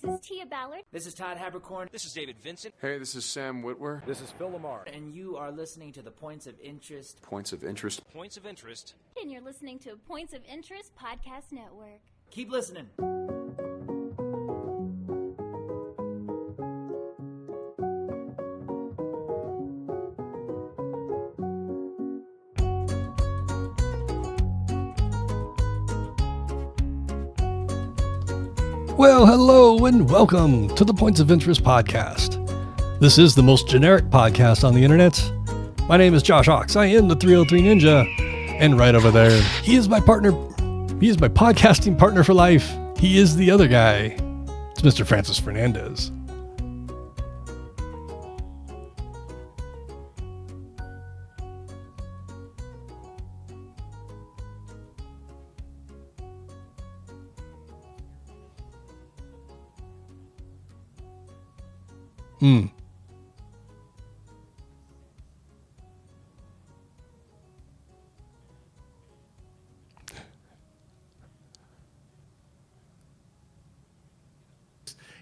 This is Tia Ballard. This is Todd Habercorn. This is David Vincent. Hey, this is Sam Whitwer. This is Phil Lamar. And you are listening to the Points of Interest. Points of Interest. Points of Interest. And you're listening to Points of Interest Podcast Network. Keep listening. Well, hello and welcome to the Points of Interest Podcast. This is the most generic podcast on the internet. My name is Josh Ox. I am the 303 Ninja. And right over there, he is my partner. He is my podcasting partner for life. He is the other guy. It's Mr. Francis Fernandez.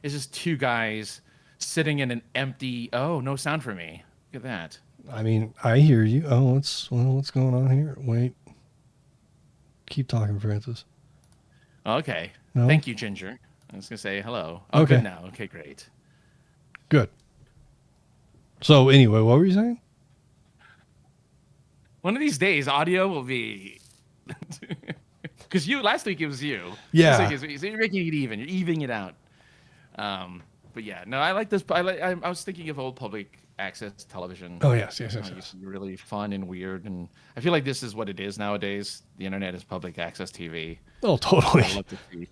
It's just two guys sitting in an empty. Oh, no sound for me. Look at that. I mean, I hear you. Oh, what's going on here? Wait. Keep talking, Francis. Okay. No? Thank you, Ginger. I was gonna say hello. Oh, Okay. Good now. Okay, great. Good. So anyway, what were you saying? One of these days, audio will be. Because last week it was you. Yeah. This week so you're making it even. You're evening it out. But yeah, no, I like this. I was thinking of old public access television. Oh, yes. It used to be really fun and weird, and I feel like this is what it is nowadays. The internet is public access TV. Oh, totally. I love to see.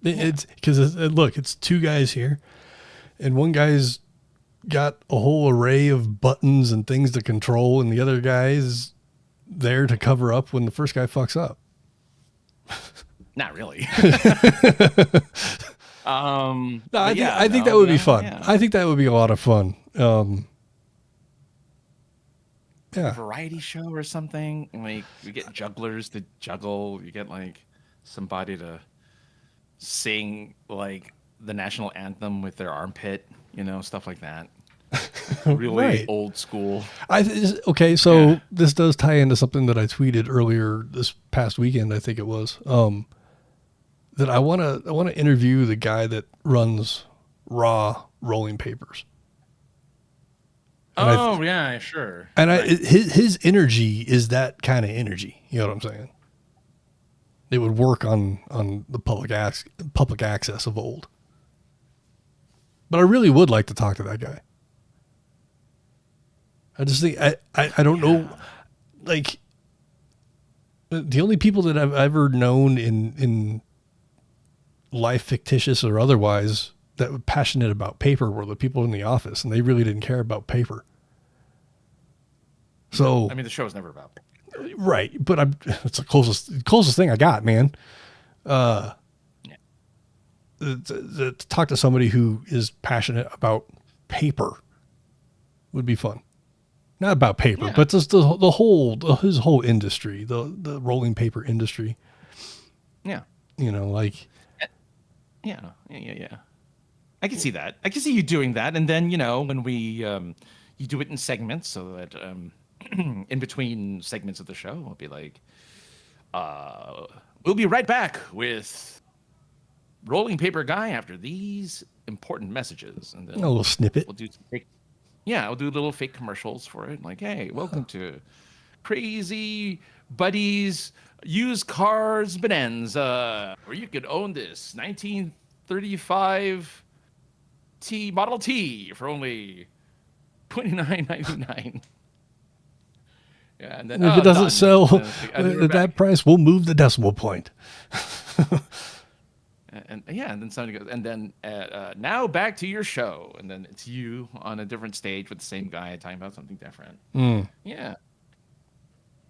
It's because look, it's two guys here, and one guy's got a whole array of buttons and things to control, and the other guy's there to cover up when the first guy fucks up. Not really. No, I think that would be fun. Yeah. I think that would be a lot of fun. A Yeah. variety show or something. Like you get jugglers to juggle. You get like somebody to sing like the national anthem with their armpit. Stuff like that. Really Right. old school. Okay, so Yeah. this does tie into something that I tweeted earlier this past weekend. I think it was that I want to interview the guy that runs Raw Rolling Papers. And Yeah, sure. And Right. his energy is that kind of energy. You know what I'm saying? It would work on the public access of old. But I really would like to talk to that guy. I just think I don't know, like the only people that I've ever known in life, fictitious or otherwise, that were passionate about paper were the people in the office, and they really didn't care about paper. So I mean, the show is never about paper. right, but it's the closest thing I got, man. To talk to somebody who is passionate about paper would be fun. Not about paper, Yeah. but just his whole industry, the rolling paper industry. Yeah. Like. Yeah. I can see that. I can see you doing that, and then when we you do it in segments, so that in between segments of the show, we'll be like, we'll be right back with Rolling Paper Guy after these important messages, and then A little snippet. we'll do some fake. Yeah, we'll do little fake commercials for it, like, hey, welcome to Crazy Buddies Used Cars Bonanza, where you could own this 1935 Model T for only $29.99. Yeah, and then If it doesn't done. sell And then we're at that back. price, we'll move the decimal point. And then somebody goes, and then now back to your show, and then it's you on a different stage with the same guy talking about something different. Yeah.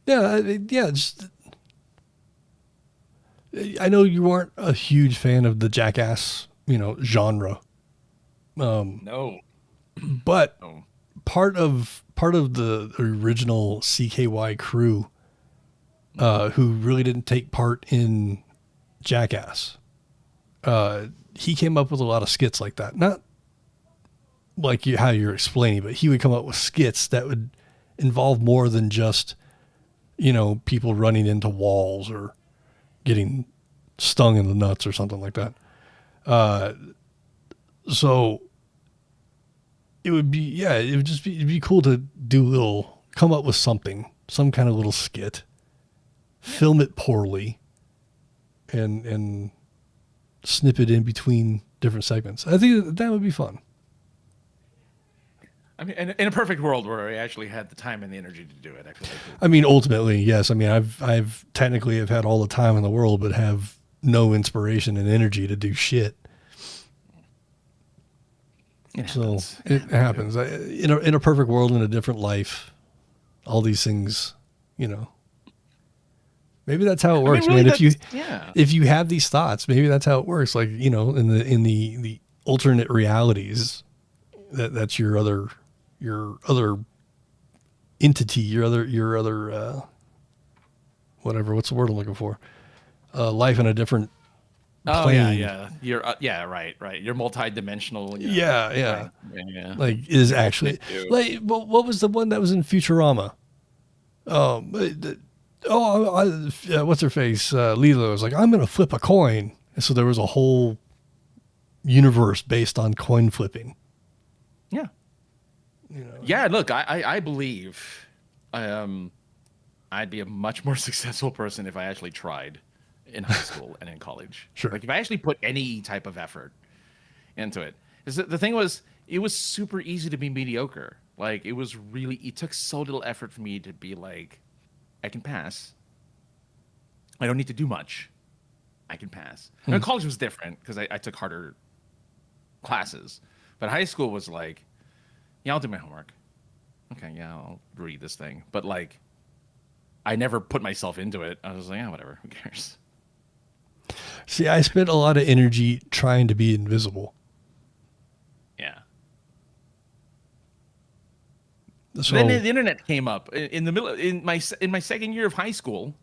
Yeah. Just, I know you aren't a huge fan of the Jackass, genre. No. But No. part of the original CKY crew, who really didn't take part in Jackass, he came up with a lot of skits like that. Not like how you're explaining, but he would come up with skits that would involve more than just, people running into walls or getting stung in the nuts or something like that. So it would be, it'd be cool to come up with something, some kind of little skit, film it poorly, and snip it in between different segments. I think that would be fun. I mean, in a perfect world where I actually had the time and the energy to do it, I feel like. I mean, ultimately, yes. I mean, I've technically have had all the time in the world, but have no inspiration and energy to do shit. It happens. In a perfect world, in a different life, all these things, maybe that's how it works, really, man. Yeah. If you have these thoughts, maybe that's how it works. Like, in the alternate realities, that's your other entity, your other whatever. What's the word I'm looking for? Life in a different plane. You're right. You're multi-dimensional. Yeah. Yeah. Like is actually like what was the one that was in Futurama? What's her face? Lilo was like, I'm gonna flip a coin, and so there was a whole universe based on coin flipping. Yeah. Yeah. Look, I believe, I'd be a much more successful person if I actually tried in high school and in college. Sure. Like if I actually put any type of effort into it. The thing was, it was super easy to be mediocre. Like it took so little effort for me to be like, I can pass. I don't need to do much. I can pass. And college was different because I took harder classes. But high school was like, yeah, I'll do my homework. Okay, yeah, I'll read this thing. But like, I never put myself into it. I was like, yeah, whatever, who cares? See, I spent a lot of energy trying to be invisible. Yeah. So Then the internet came up in the middle in my second year of high school.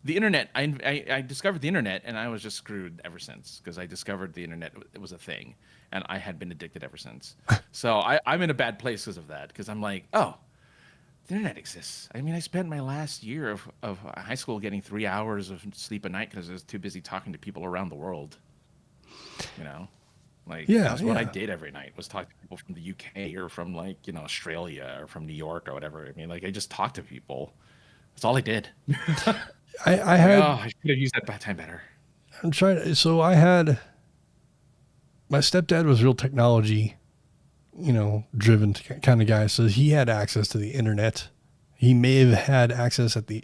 The internet, I discovered the internet, and I was just screwed ever since because I discovered the internet it was a thing, and I had been addicted ever since. So I'm in a bad place because of that. Because I'm like, oh, the internet exists. I mean, I spent my last year of high school getting 3 hours of sleep a night because I was too busy talking to people around the world. That's what I did every night was talk to people from the UK or from Australia or from New York or whatever. I mean, I just talked to people. That's all I did. I should have used that time better. I had, my stepdad was real technology, driven kind of guy. So he had access to the internet. He may have had access at the,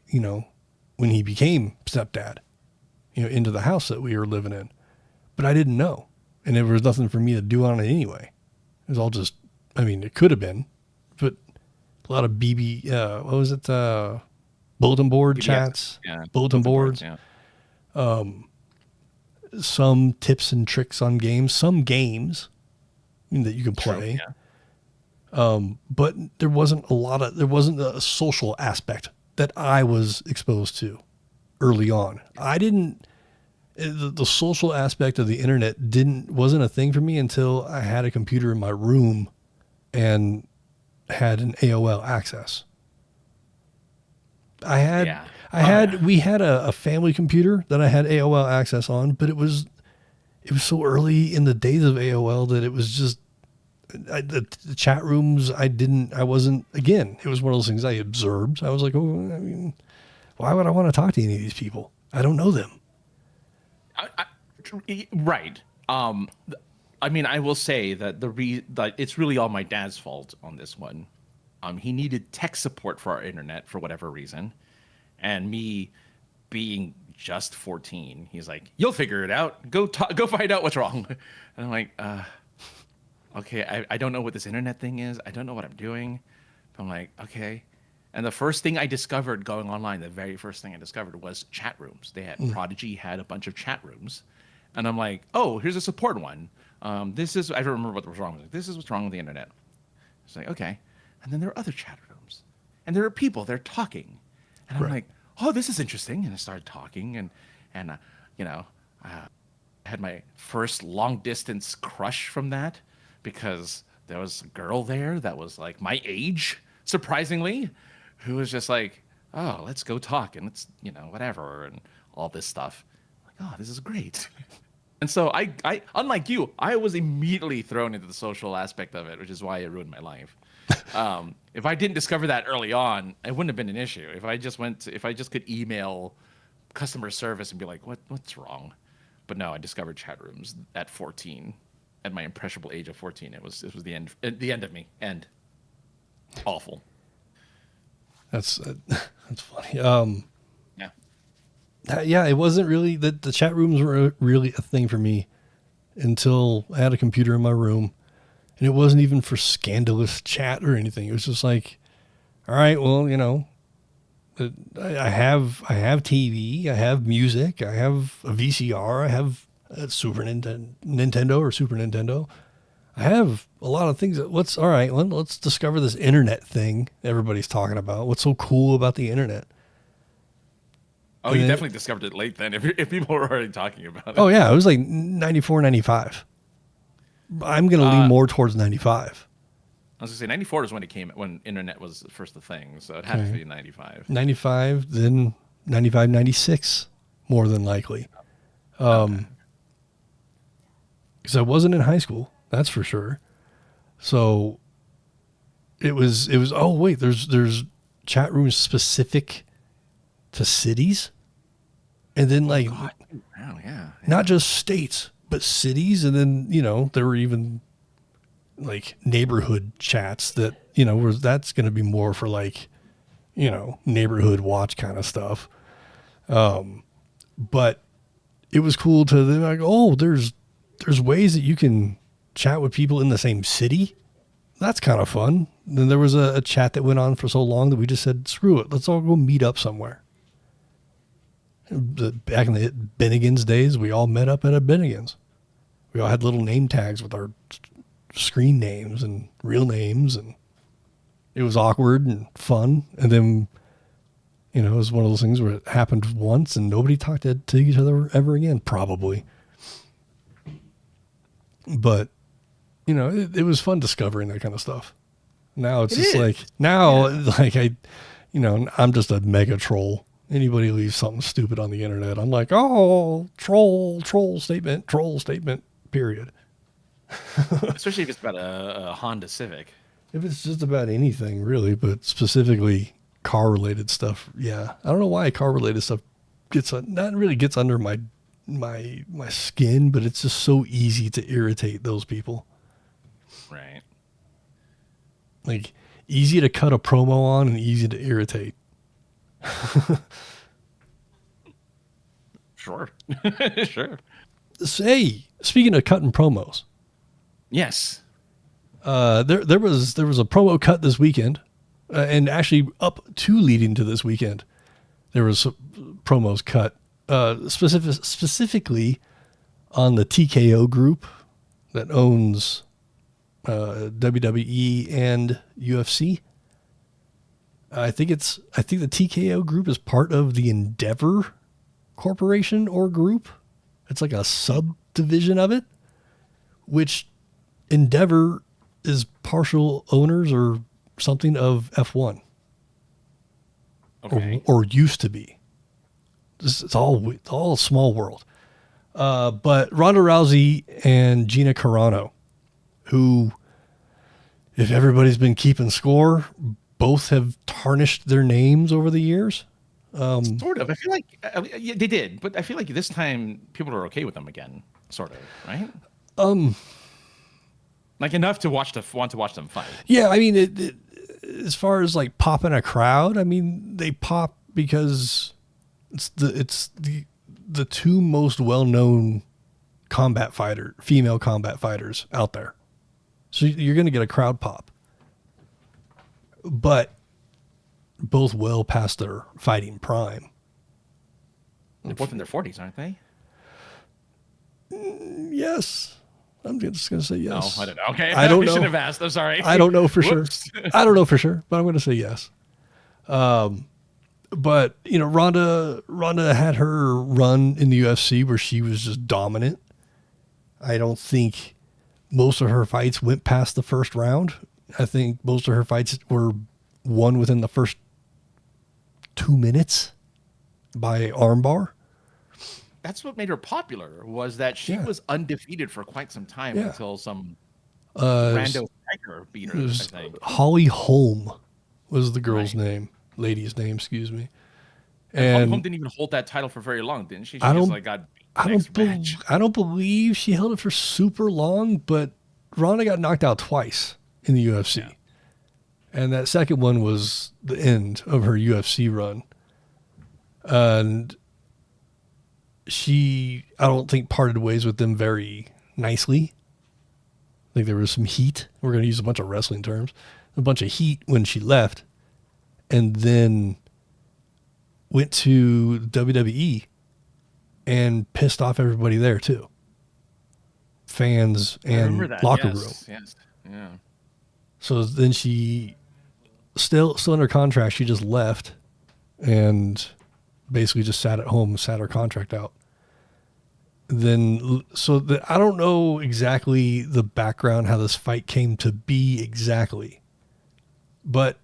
when he became stepdad, into the house that we were living in, but I didn't know. And there was nothing for me to do on it anyway. It was all just, it could have been, but a lot of what was it? Bulletin board chats, bulletin boards, some tips and tricks on games, some games that you can play. But there wasn't a social aspect that I was exposed to early on. The social aspect of the internet wasn't a thing for me until I had a computer in my room and had an AOL access. We had a family computer that I had AOL access on, but it was so early in the days of AOL that it was just the chat rooms. It was one of those things I observed. I was like, why would I want to talk to any of these people? I don't know them. Right. I will say that it's really all my dad's fault on this one. He needed tech support for our internet for whatever reason. And me being just 14, he's like, you'll figure it out. Go find out what's wrong. And I'm like, okay, I don't know what this internet thing is. I don't know what I'm doing. I'm like, okay. And the first thing I discovered going online, the very first thing I discovered was chat rooms. Prodigy had a bunch of chat rooms. And I'm like, oh, here's a support one. I don't remember what was wrong with it. This is what's wrong with the internet. It's like, okay. And then there are other chat rooms. And there are people, they're talking. And I'm like, oh, this is interesting. And I started talking I had my first long distance crush from that because there was a girl there that was like my age, surprisingly, who was just like, oh, let's go talk and let's, whatever, and all this stuff. Like, oh, this is great. And so I unlike you, I was immediately thrown into the social aspect of it, which is why it ruined my life. If I didn't discover that early on, it wouldn't have been an issue. If I just could email customer service and be like, what's wrong? But no, I discovered chat rooms at 14, at my impressionable age of 14. It was the end of me. End. Awful. That's funny. Yeah. Yeah, it wasn't really the chat rooms were really a thing for me until I had a computer in my room, and it wasn't even for scandalous chat or anything. It was just like, all right, well, I have TV, I have music, I have a VCR, I have a Nintendo or Super Nintendo. I have a lot of things. Let's discover this internet thing everybody's talking about. What's so cool about the internet? Oh, you definitely discovered it late then, if people were already talking about it. Oh, yeah. It was like 94, 95. I'm going to lean more towards 95. I was going to say 94 is when internet was first a thing, so it had to be 95. 95, then 95, 96, more than likely. Because I wasn't in high school, that's for sure. So it was. Oh wait, there's chat rooms specific to cities, and then like, yeah. Not just states, but cities, and then there were even like neighborhood chats that that's going to be more for like neighborhood watch kind of stuff. But it was cool to then like, oh, there's ways that you can chat with people in the same city. That's kind of fun. Then there was a chat that went on for so long that we just said, screw it, let's all go meet up somewhere. Back in the Bennigan's days, we all met up at a Bennigan's. We all had little name tags with our screen names and real names, and it was awkward and fun. And then, it was one of those things where it happened once and nobody talked to each other ever again, probably. But, it was fun discovering that kind of stuff. Now it's just like, I'm just a mega troll. Anybody leaves something stupid on the internet, I'm like, oh, troll statement, period. Especially if it's about a Honda Civic. If it's just about anything, really, but specifically car-related stuff, yeah. I don't know why car-related stuff gets under my skin, but it's just so easy to irritate those people. Right. Like, easy to cut a promo on and easy to irritate. Sure. Sure. Hey, speaking of cutting promos. Yes. There was a promo cut this weekend, and actually up to leading to this weekend, there was promos cut, specifically on the TKO group that owns WWE and UFC. I think the TKO group is part of the Endeavor Corporation or group. It's like a subdivision of it, which Endeavor is partial owners or something of F1. Okay. Or used to be. It's all a small world. But Ronda Rousey and Gina Carano, who, if everybody's been keeping score, both have tarnished their names over the years. Sort of. I feel like they did, but I feel like this time people are okay with them again. Sort of, right? Like enough to want to watch them fight. Yeah, I mean, as far as like popping a crowd, I mean, they pop because it's the two most well-known female combat fighters out there. So you're going to get a crowd pop. But both well past their fighting prime. They're both in their 40s, aren't they? Yes. I'm just going to say yes. No, I don't know. Okay. I don't know. Should have asked. I'm sorry. I don't know for sure. I don't know for sure, but I'm going to say yes. But, Ronda had her run in the UFC where she was just dominant. I don't think most of her fights went past the first round. I think most of her fights were won within the first 2 minutes by armbar. That's what made her popular, was that she was undefeated for quite some time until some rando striker beat her, I think. Holly Holm was the girl's name. Lady's name, excuse me. And Holm didn't even hold that title for very long, didn't she? She just got I don't believe she held it for super long, but Ronda got knocked out twice in the UFC. Yeah. And that second one was the end of her UFC run. And she, I don't think, parted ways with them very nicely. I think there was some heat. We're going to use a bunch of wrestling terms. A bunch of heat when she left. And then went to WWE and pissed off everybody there too. Fans and locker room. Yes. Yeah. So then she still under contract. She just left and basically just sat at home, sat her contract out. Then, I don't know exactly the background, how this fight came to be exactly, but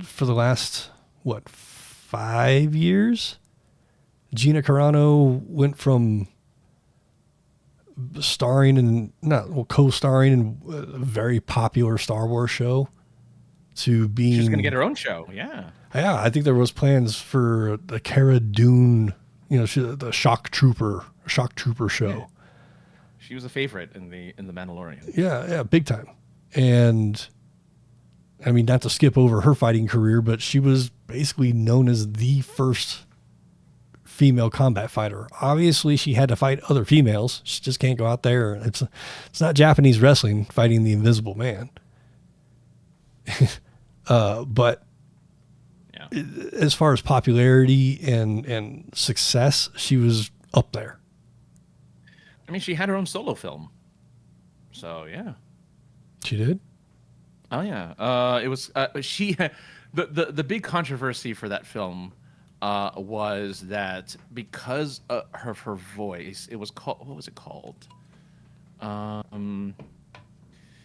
for the last, 5 years, Gina Carano went from co-starring in a very popular Star Wars show to being... She's going to get her own show, yeah. Yeah, I think there was plans for the Cara Dune, the Shock Trooper show. Yeah. She was a favorite in the Mandalorian. Yeah, big time. And I mean, not to skip over her fighting career, but she was basically known as the first female combat fighter. Obviously, she had to fight other females. She just can't go out there. It's not Japanese wrestling fighting the Invisible Man. But as far as popularity and success, she was up there. I mean, she had her own solo film. So, yeah. She did? Oh, yeah. It was the big controversy for that film was that because of her voice, it was called, what was it called?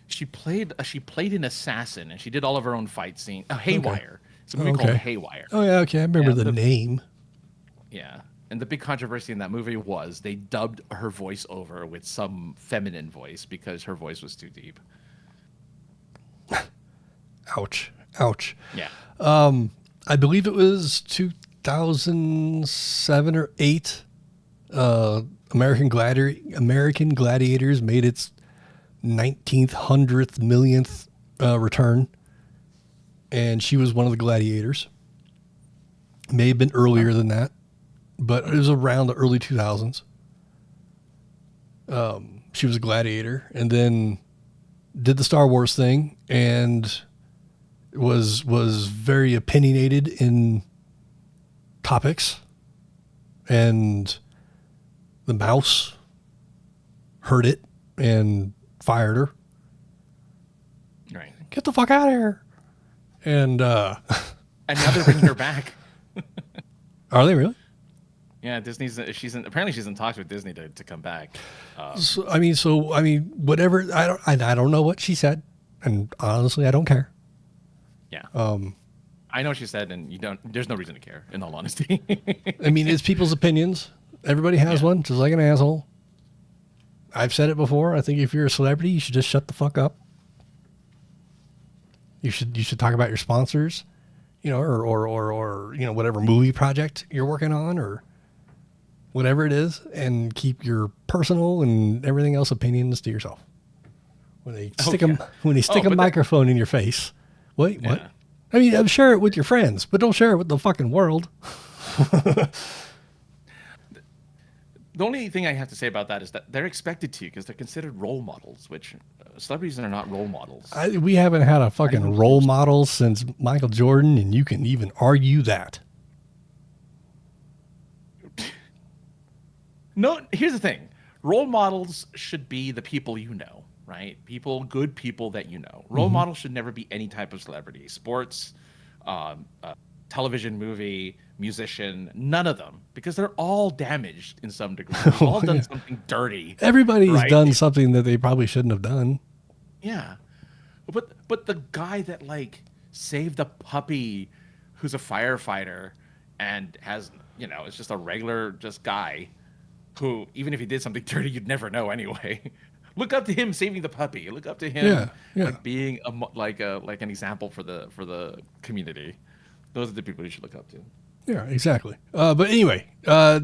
She played an assassin, and she did all of her own fight scene. Haywire. Okay. It's a movie called Haywire. Oh yeah, okay, I remember the name. Yeah, and the big controversy in that movie was they dubbed her voice over with some feminine voice because her voice was too deep. Ouch. Yeah. I believe it was 2007 or 8. American Gladiators made its 19th, 100th, millionth return, and she was one of the gladiators. May have been earlier than that, but it was around the early 2000s. She was a gladiator, and then did the Star Wars thing, and was very opinionated in topics, and the mouse heard it and fired her. Right. Get the fuck out of here. And and now they're bringing her back. Are they really? Yeah, she's in talks with Disney to come back. So whatever. I don't know what she said, and honestly, I don't care. Yeah. I know what she said, and there's no reason to care, in all honesty. I mean, it's people's opinions. Everybody has one, just like an asshole. I've said it before. I think if you're a celebrity, you should just shut the fuck up. You should talk about your sponsors, or whatever movie project you're working on, or whatever it is, and keep your personal and everything else opinions to yourself. When they stick a microphone in your face, wait, what? I mean, share it with your friends, but don't share it with the fucking world. The only thing I have to say about that is that they're expected to, because they're considered role models, which celebrities are not role models. We haven't had a fucking role model since Michael Jordan, and you can even argue that. No, here's the thing. Role models should be the people you know, right? Good people that you know. Role models should never be any type of celebrity. Sports, television, movie, musician, none of them, because they're all damaged in some degree. They've all done something dirty. Everybody's right? done something that they probably shouldn't have done. Yeah. But the guy that like saved a puppy who's a firefighter and has, it's just a regular guy who, even if he did something dirty, you'd never know anyway. Look up to him saving the puppy. Look up to him like being like an example for the community. Those are the people you should look up to. Yeah, exactly. But anyway,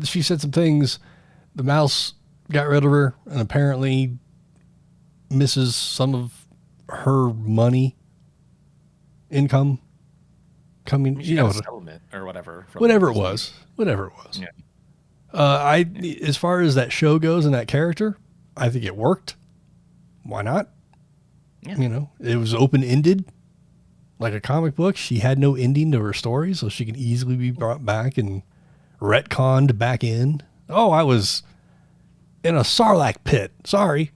she said some things. The mouse got rid of her and apparently misses some of her money income coming. She got a settlement or whatever. Whatever it was. Yeah. As far as that show goes and that character, I think it worked. Why not? Yeah. It was open-ended, like a comic book. She had no ending to her story, so she can easily be brought back and retconned back in. Oh, I was in a Sarlacc pit. Sorry.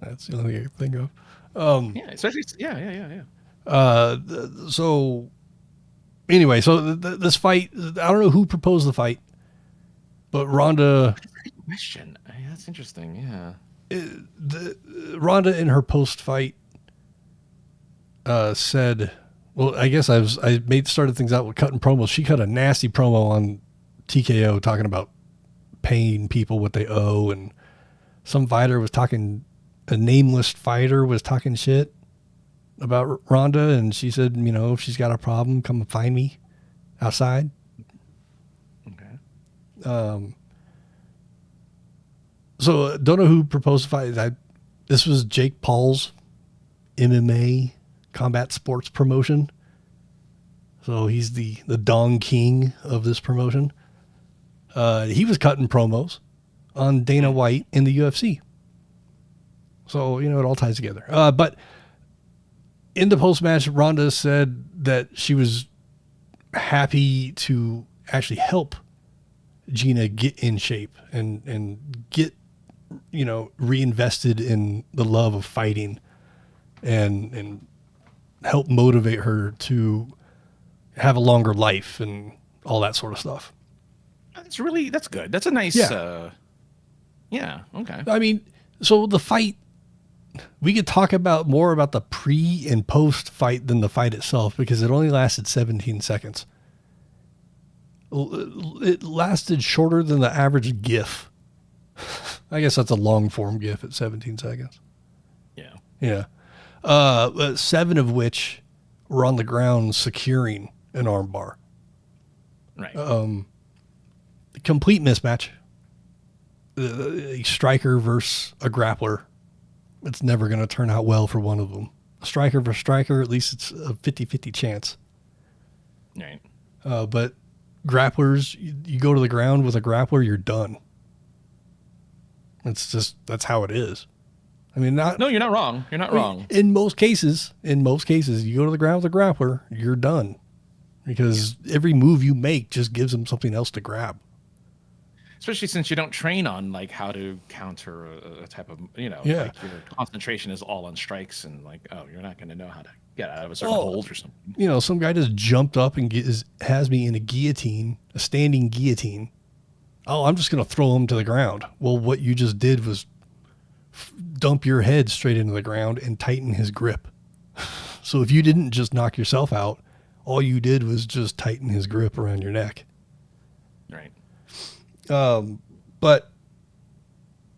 That's the only thing I can think of. Especially, yeah. So, anyway, this fight, I don't know who proposed the fight, but Ronda... Question. That's interesting. Yeah. Ronda in her post-fight said, well, I guess I started things out with cutting promos. She cut a nasty promo on TKO talking about paying people what they owe, and some fighter was talking, a nameless fighter was talking shit about Ronda, and she said, if she's got a problem, come and find me outside. Okay. So don't know who proposed the fight. This was Jake Paul's MMA combat sports promotion. So he's the Dong King of this promotion. He was cutting promos on Dana White in the UFC. So, it all ties together. But in the post-match, Ronda said that she was happy to actually help Gina get in shape and get, reinvested in the love of fighting and help motivate her to have a longer life and all that sort of stuff. That's good. That's a nice, okay. I mean, so the fight, we could talk more about the pre and post fight than the fight itself, because it only lasted 17 seconds. It lasted shorter than the average GIF. I guess that's a long form GIF at 17 seconds. Yeah. 7 of which were on the ground securing an arm bar. Right. Complete mismatch. A striker versus a grappler. It's never going to turn out well for one of them. A striker versus striker, at least it's a 50-50 chance. Right. But grapplers, you go to the ground with a grappler, you're done. That's how it is. I mean, No, you're not wrong. You're not wrong. In most cases, you go to the ground with a grappler, you're done. Because every move you make just gives them something else to grab. Especially since you don't train on like how to counter a type of, like your concentration is all on strikes and like, you're not going to know how to get out of a certain hold or something. Some guy just jumped up and has me in a guillotine, a standing guillotine. Oh, I'm just going to throw him to the ground. Well, what you just did was dump your head straight into the ground and tighten his grip. So if you didn't just knock yourself out, all you did was just tighten his grip around your neck. Right. But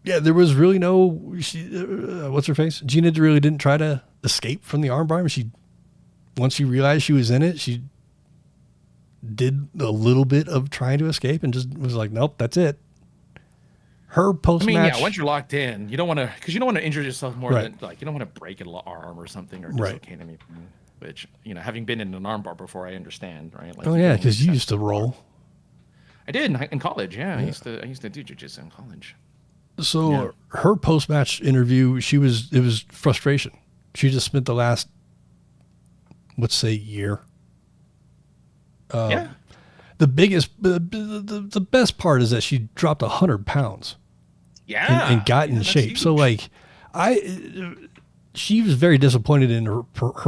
yeah, there was really no, what's her face? Gina really didn't try to escape from the armbar. Once she realized she was in it, she did a little bit of trying to escape and just was like, nope, that's it. Her post-match. Once you're locked in, you don't want to injure yourself more than like, you don't want to break an arm or something or dislocate anything, which, having been in an armbar before, I understand, right? Like, because you used to roll. I did in college. Yeah. I used to do jiu-jitsu in college. So her post-match interview, it was frustration. She just spent the last, let's say, year. The biggest, the best part is that she dropped 100 pounds. Yeah. And got in shape. Huge. So like, she was very disappointed in her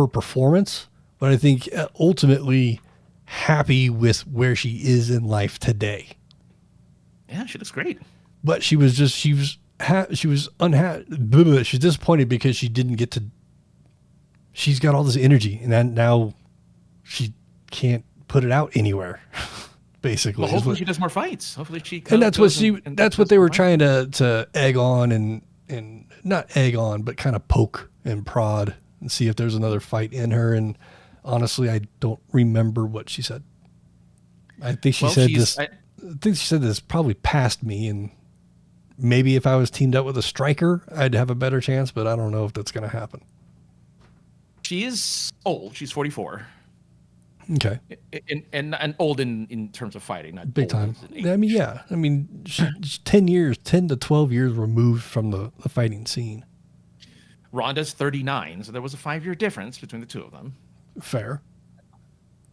performance, but I think ultimately happy with where she is in life today. Yeah, she looks great. But she was unhappy. She's disappointed because she didn't get to. She's got all this energy, and then now she can't put it out anywhere. Basically, Well, hopefully she does more fights. Hopefully she. And that's what that's what they were trying. trying to egg on and not egg on, but kind of poke and prod and see if there's another fight in her. And honestly, I don't remember what she said. I think she said this. I think she said this probably past me, and maybe if I was teamed up with a striker, I'd have a better chance. But I don't know if that's going to happen. She is old. She's 44. Okay. And old in terms of fighting, not Big old time. as in age. I mean, yeah. I mean, she's 10 to 12 years removed from the fighting scene. Ronda's 39, so there was a 5-year difference between the two of them. Fair.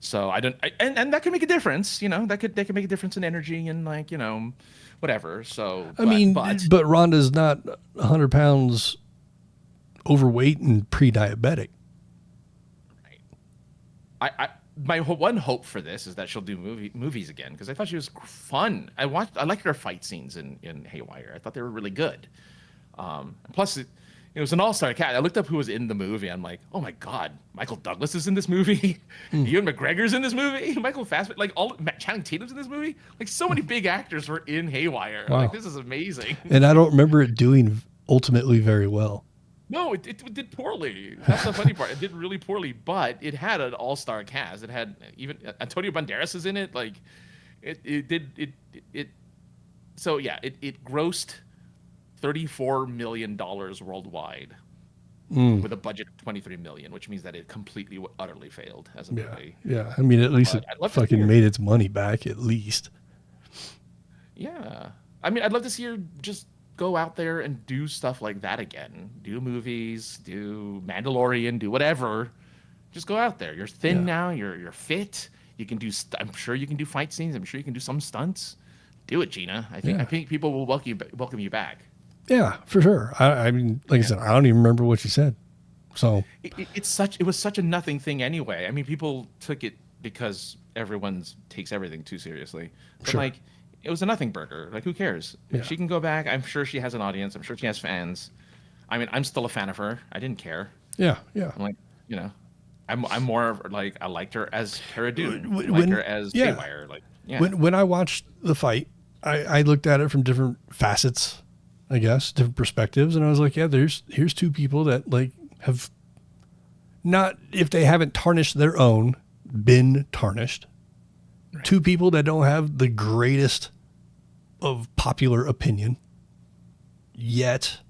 So and that can make a difference, that could make a difference in energy and whatever. So but Ronda's not 100 pounds overweight and pre-diabetic. Right. My one hope for this is that she'll do movies again, because I thought she was fun. I liked her fight scenes in Haywire. I thought they were really good. Plus, it was an all-star cast. I looked up who was in the movie. I'm like, oh my god, Michael Douglas is in this movie. Ewan McGregor's in this movie. Michael Fassbender, Channing Tatum's in this movie. Like, so many big actors were in Haywire. Wow. Like, this is amazing. And I don't remember it doing ultimately very well. No, it did poorly. That's the funny part. It did really poorly, but it had an all-star cast. It had even Antonio Banderas is in it. Like, it grossed $34 million worldwide with a budget of $23 million, which means that it completely, utterly failed as a movie. Yeah. I mean, at least it fucking made its money back, at least. Yeah. I mean, I'd love to see her just go out there and do stuff like that again. Do movies, do Mandalorian, do whatever. Just go out there. You're thin now. You're fit. You can do. I'm sure you can do fight scenes. I'm sure you can do some stunts. Do it, Gina. I think people will welcome you back. Yeah, for sure. I mean, like I said, I don't even remember what she said. So it was such a nothing thing anyway. I mean, people took it because everyone takes everything too seriously. But Sure. It was a nothing burger. Like, who cares? Yeah. She can go back. I'm sure she has an audience. I'm sure she has fans. I mean, I'm still a fan of her. I didn't care. Yeah. I'm like, I'm more of like, I liked her as Cara Dune. I liked her as Haywire. Like, yeah. When I watched the fight, I looked at it from different facets, I guess, different perspectives, and I was like, yeah, here's two people that like have not, if they haven't tarnished their own, been tarnished. Right. Two people that don't have the greatest of popular opinion yet.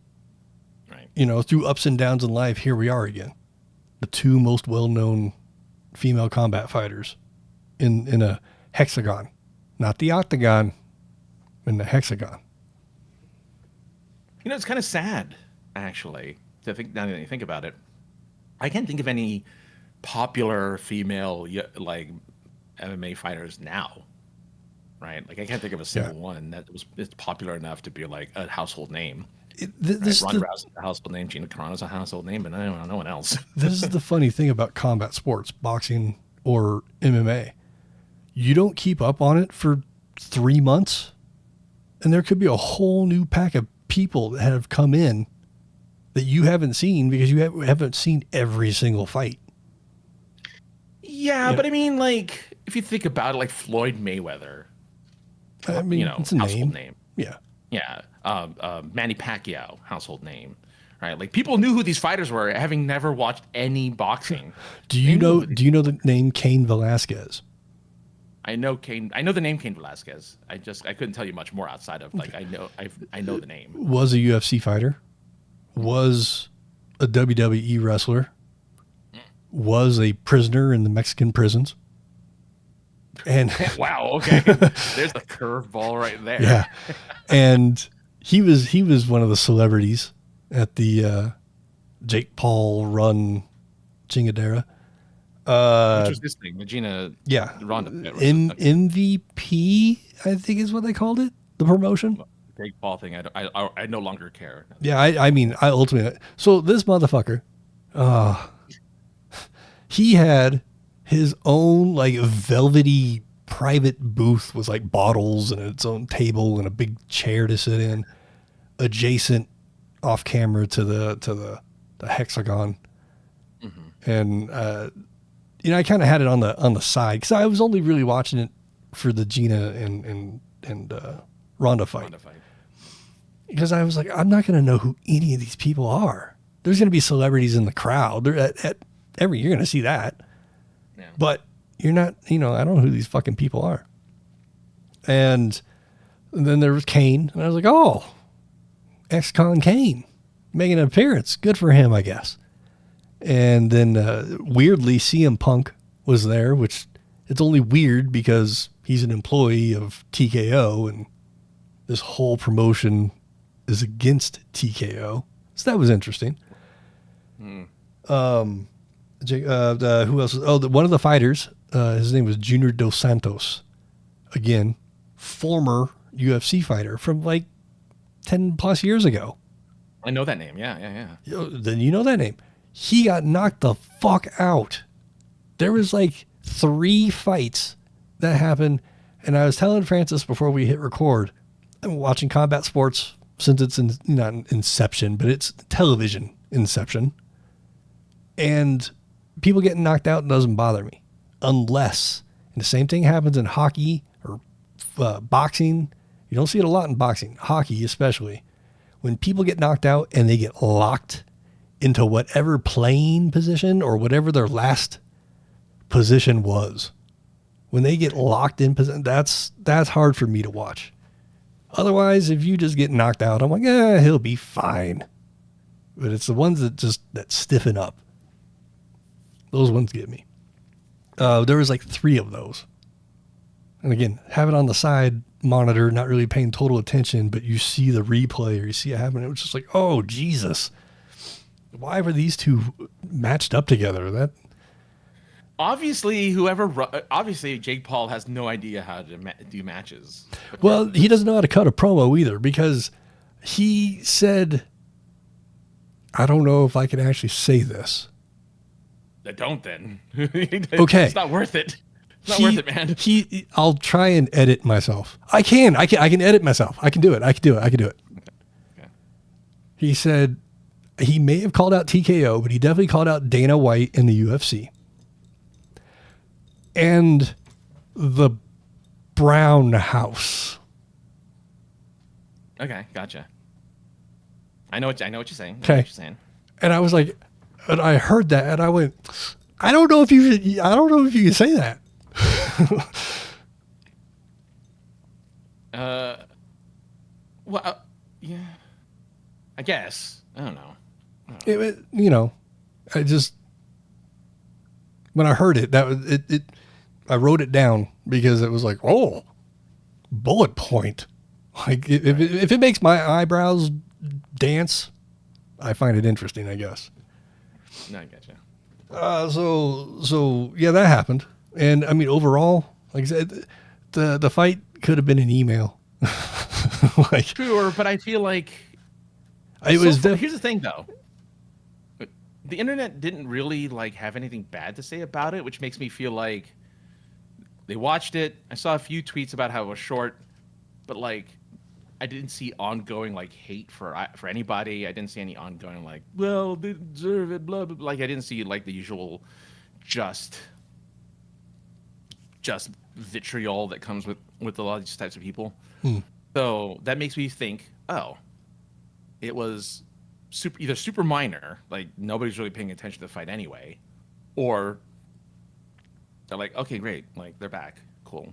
Right. Through ups and downs in life, here we are again. The two most well-known female combat fighters in a hexagon, not the octagon, in the hexagon. It's kind of sad, actually, to think, now that you think about it. I can't think of any popular female like MMA fighters now, right? Like, I can't think of a single one that it's popular enough to be like a household name. Ronda Rousey's a household name. Gina Carano's a household name, but I don't know no one else. This is the funny thing about combat sports, boxing or MMA. You don't keep up on it for 3 months, and there could be a whole new pack of people that have come in that you haven't seen because you haven't seen every single fight. Yeah, but I mean, like, if you think about it, like Floyd Mayweather, I mean, it's a household name. Yeah. Yeah. Manny Pacquiao, household name, right? Like, people knew who these fighters were, having never watched any boxing. Do you know the name Kane Velasquez? I know Kane. I know the name Kane Velasquez. I couldn't tell you much more outside of, like, I know the name. Was a UFC fighter, was a WWE wrestler, was a prisoner in the Mexican prisons. And wow, okay. There's the curveball right there. Yeah. And he was one of the celebrities at the Jake Paul run Chingadera. Which was this thing, Gina? Yeah. Ronda. MVP, I think is what they called it. The promotion. Jake Paul thing. I no longer care. Yeah. I mean, I ultimately. So this motherfucker, he had his own like velvety private booth with like bottles and its own table and a big chair to sit in, adjacent off camera to the hexagon. Mm-hmm. And I kind of had it on the side because I was only really watching it for the Gina and Ronda fight. Because I was like, I'm not going to know who any of these people are. There's going to be celebrities in the crowd. You're going to see that. Yeah. But you're not, I don't know who these fucking people are. And then there was Kane. And I was like, oh, ex-con Kane making an appearance. Good for him, I guess. And then weirdly, CM Punk was there, which it's only weird because he's an employee of TKO and this whole promotion is against TKO. So that was interesting. Who else? One of the fighters, his name was Junior Dos Santos. Again, former UFC fighter from like 10 plus years ago. I know that name. Yeah. Then you know that name. He got knocked the fuck out. There was like 3 fights that happened. And I was telling Francis before we hit record, I'm watching combat sports since it's not Inception, but it's television Inception. And people getting knocked out doesn't bother me unless, and the same thing happens in hockey or boxing. You don't see it a lot in boxing, hockey especially. When people get knocked out and they get locked into whatever playing position or whatever their last position was, when they get locked in position, that's hard for me to watch. Otherwise, if you just get knocked out, I'm like, he'll be fine. But it's the ones that stiffen up. Those ones get me. There was like 3 of those. And again, have it on the side monitor, not really paying total attention, but you see the replay or you see it happen. It was just like, oh, Jesus. Why were these 2 matched up together? Obviously, Jake Paul has no idea how to do matches. Well, he doesn't know how to cut a promo either because he said, I don't know if I can actually say this. Don't then. Okay. It's not worth it. It's not worth it, man. I'll try and edit myself. I can edit myself. I can do it. Okay. He said he may have called out TKO, but he definitely called out Dana White in the UFC. And the Brown House. Okay, gotcha. I know what you're saying. Okay. And I was like, and I heard that, and I went, I don't know if you can say that. Yeah. I guess. I don't know. I just when I heard it, that was it. I wrote it down because it was like, oh, bullet point. Like if it makes my eyebrows dance, I find it interesting, I guess. No, I gotcha. So yeah, that happened. And I mean, overall, like I said, the fight could have been an email. Sure, but I feel like here's the thing though. The internet didn't really have anything bad to say about it, which makes me feel like they watched it. I saw a few tweets about how it was short, but I didn't see ongoing hate for anybody. I didn't see any ongoing well, they deserve it, blah blah blah. I didn't see the usual just vitriol that comes with a lot of these types of people. So that makes me think, oh, it was either super minor, nobody's really paying attention to the fight anyway, or they're okay, great, they're back, cool,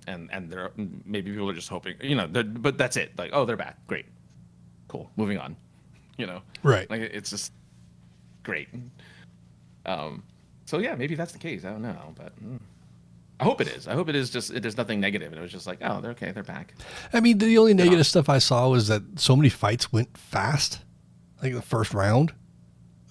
and they're maybe people are just hoping, but that's it, oh, they're back, great, cool, moving on, right? It's just great. So yeah, maybe that's the case. I don't know, but I hope it is. I hope it is just there's nothing negative, and it was just oh, they're okay, they're back. I mean, the only negative stuff I saw was that so many fights went fast, the first round,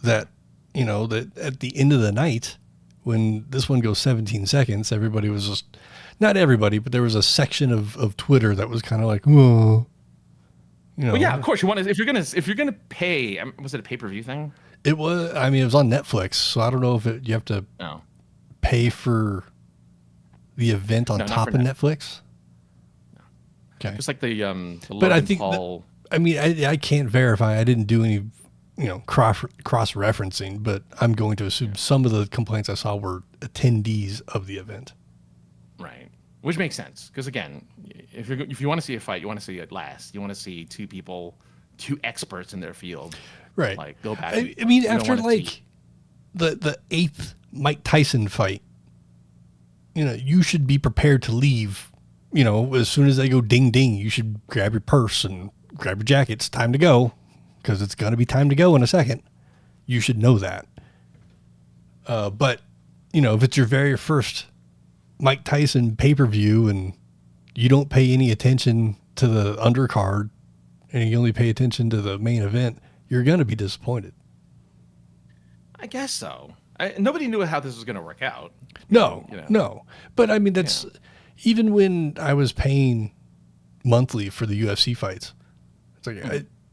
that that at the end of the night, when this one goes 17 seconds, everybody was just, not everybody, but there was a section of Twitter that was kind of oh, Well, yeah, of course you want to. If you're gonna pay, was it a pay-per-view thing? It was. I mean, it was on Netflix, so I don't know if you have to pay for the event on No, not top for of Net- Netflix? Okay. It's like the But I Logan think Paul. I mean, I can't verify. I didn't do any, cross referencing, but I'm going to assume some of the complaints I saw were attendees of the event. Right. Which makes sense because again, if you want to see a fight, you want to see it last. You want to see two experts in their field. Right. Like go back. I mean, you don't after wanna like see- the eighth Mike Tyson fight, you should be prepared to leave. As soon as they go ding ding, you should grab your purse and grab your jacket. It's time to go because it's going to be time to go in a second. You should know that. But if it's your very first Mike Tyson pay-per-view and you don't pay any attention to the undercard and you only pay attention to the main event, you're going to be disappointed. I guess so. Nobody knew how this was going to work out. No. But I mean, that's even when I was paying monthly for the UFC fights. It's like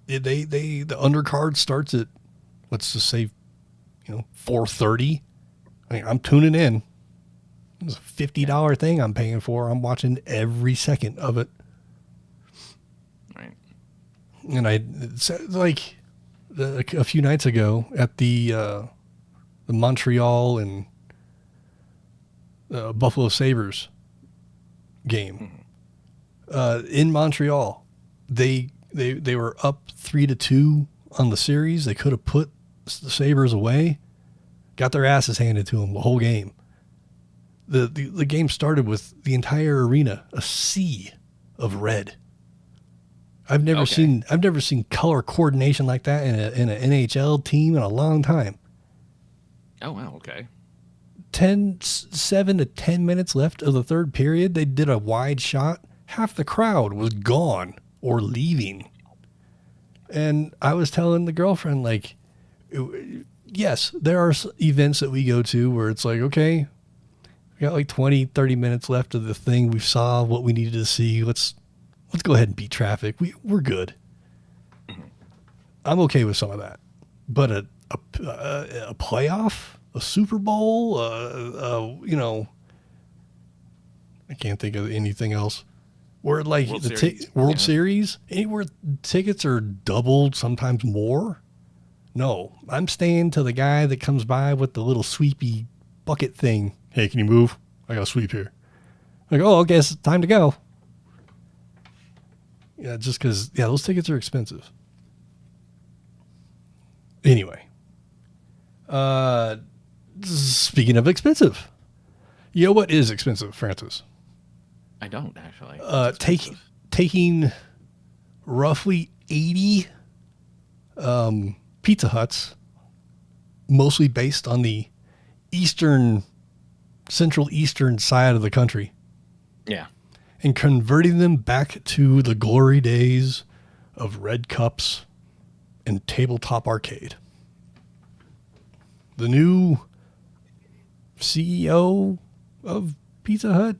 the undercard starts at, let's just say, 4:30. I mean, I'm tuning in. It's a $50 thing I'm paying for. I'm watching every second of it. Right. And a few nights ago at the Montreal and Buffalo Sabres game in Montreal, they were up 3-2 on the series. They could have put the Sabres away, got their asses handed to them the whole game. The game started with the entire arena a sea of red. I've never seen color coordination like that in an NHL team in a long time. Oh wow, okay. 7 to 10 minutes left of the third period, they did a wide shot. Half the crowd was gone or leaving. And I was telling the girlfriend, like, yes, there are events that we go to where it's like, okay, we got like 20, 30 minutes left of the thing. We saw what we needed to see. Let's go ahead and beat traffic. We're good. I'm okay with some of that. But a playoff, a Super Bowl, I can't think of anything else. Where like World Series, anywhere tickets are doubled, sometimes more. No, I'm staying to the guy that comes by with the little sweepy bucket thing. Hey, can you move? I got to sweep here. Like, oh, I guess it's time to go. Yeah, just because, those tickets are expensive. Anyway, speaking of expensive, what is expensive, Francis? I don't actually. Taking roughly 80 Pizza Huts, mostly based on the central eastern side of the country. Yeah. And converting them back to the glory days of red cups and tabletop arcade. The new CEO of Pizza Hut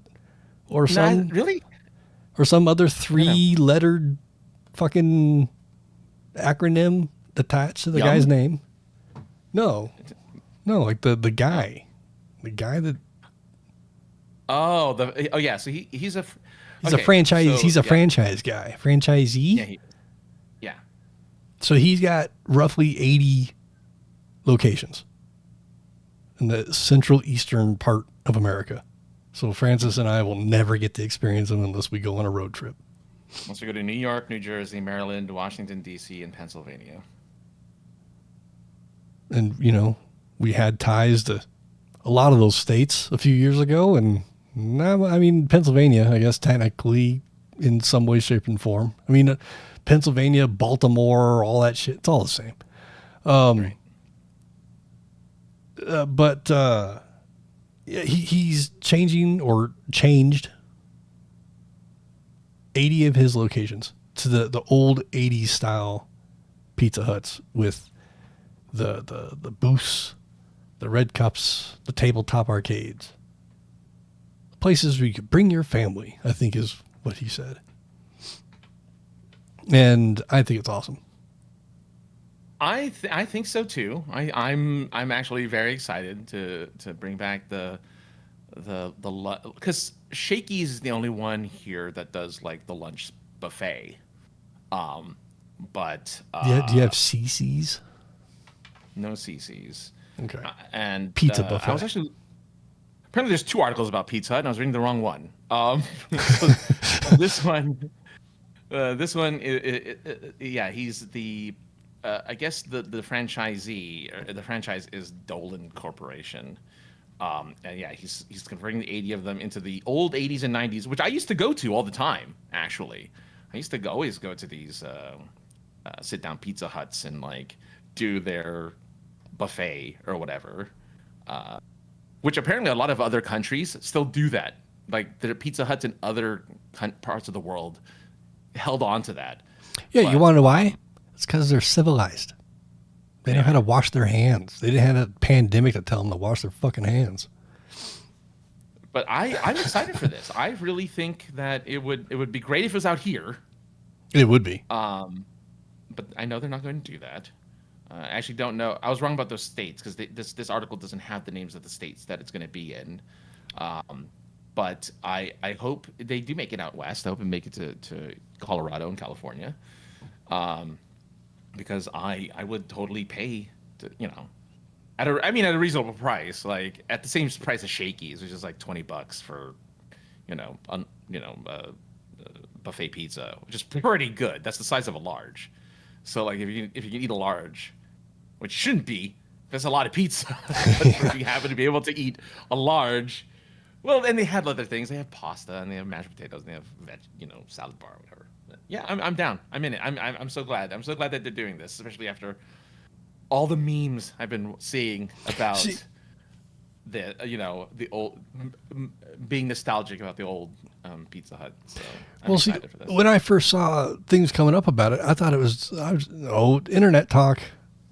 or some other 3-lettered fucking acronym attached to the guy's name. No, like the guy that. Oh yeah. So he's a franchise. So, he's a franchise guy, franchisee. Yeah. So he's got roughly 80 locations in the central eastern part of America. So Francis and I will never get to experience them unless we go on a road trip. Once we go to New York, New Jersey, Maryland, Washington, D.C., and Pennsylvania. And, we had ties to a lot of those states a few years ago. And now, I mean, Pennsylvania, I guess, technically in some way, shape, and form. I mean, Pennsylvania, Baltimore, all that shit, it's all the same. Right. But he's changed 80 of his locations to the old 80s style Pizza Huts with the booths, the red cups, the tabletop arcades. Places where you could bring your family, I think is what he said. And I think it's awesome. I think so too. I'm actually very excited to bring back the because Shakey's is the only one here that does like the lunch buffet. But Do you have CC's? no CC's. Okay. And Pizza buffet. I was actually apparently there's 2 articles about Pizza Hut, and I was reading the wrong one. This one, yeah, he's the I guess the franchisee. Or the franchise is Dolan Corporation. And yeah, he's converting the 80 of them into the old 80s and 90s, which I used to go to all the time. Actually, I used to always go to these sit down Pizza Huts and like do their buffet or whatever. Which apparently a lot of other countries still do that. Like the Pizza Huts in other parts of the world held on to that. Yeah, But, you want to know why? It's because they're civilized. They know how to wash their hands. They didn't have a pandemic to tell them to wash their fucking hands. But I'm excited for this. I really think that it would be great if it was out here. It would be. But I know they're not going to do that. I actually don't know. I was wrong about those states because this article doesn't have the names of the states that it's going to be in. But I hope they do make it out west. I hope they make it to Colorado and California. Because I would totally pay to, at a reasonable price, like at the same price as Shakey's, which is like $20 for, buffet pizza, which is pretty good. That's the size of a large. So like if you can eat a large, which shouldn't be, that's a lot of pizza. But if you happen to be able to eat a large, well, and they have other things. They have pasta and they have mashed potatoes and they have salad bar or whatever. Yeah, I'm down. I'm in it. I'm so glad. I'm so glad that they're doing this, especially after all the memes I've been seeing about the old being nostalgic about the old Pizza Hut. So I'm excited for this. When I first saw things coming up about it, I thought it was internet talk,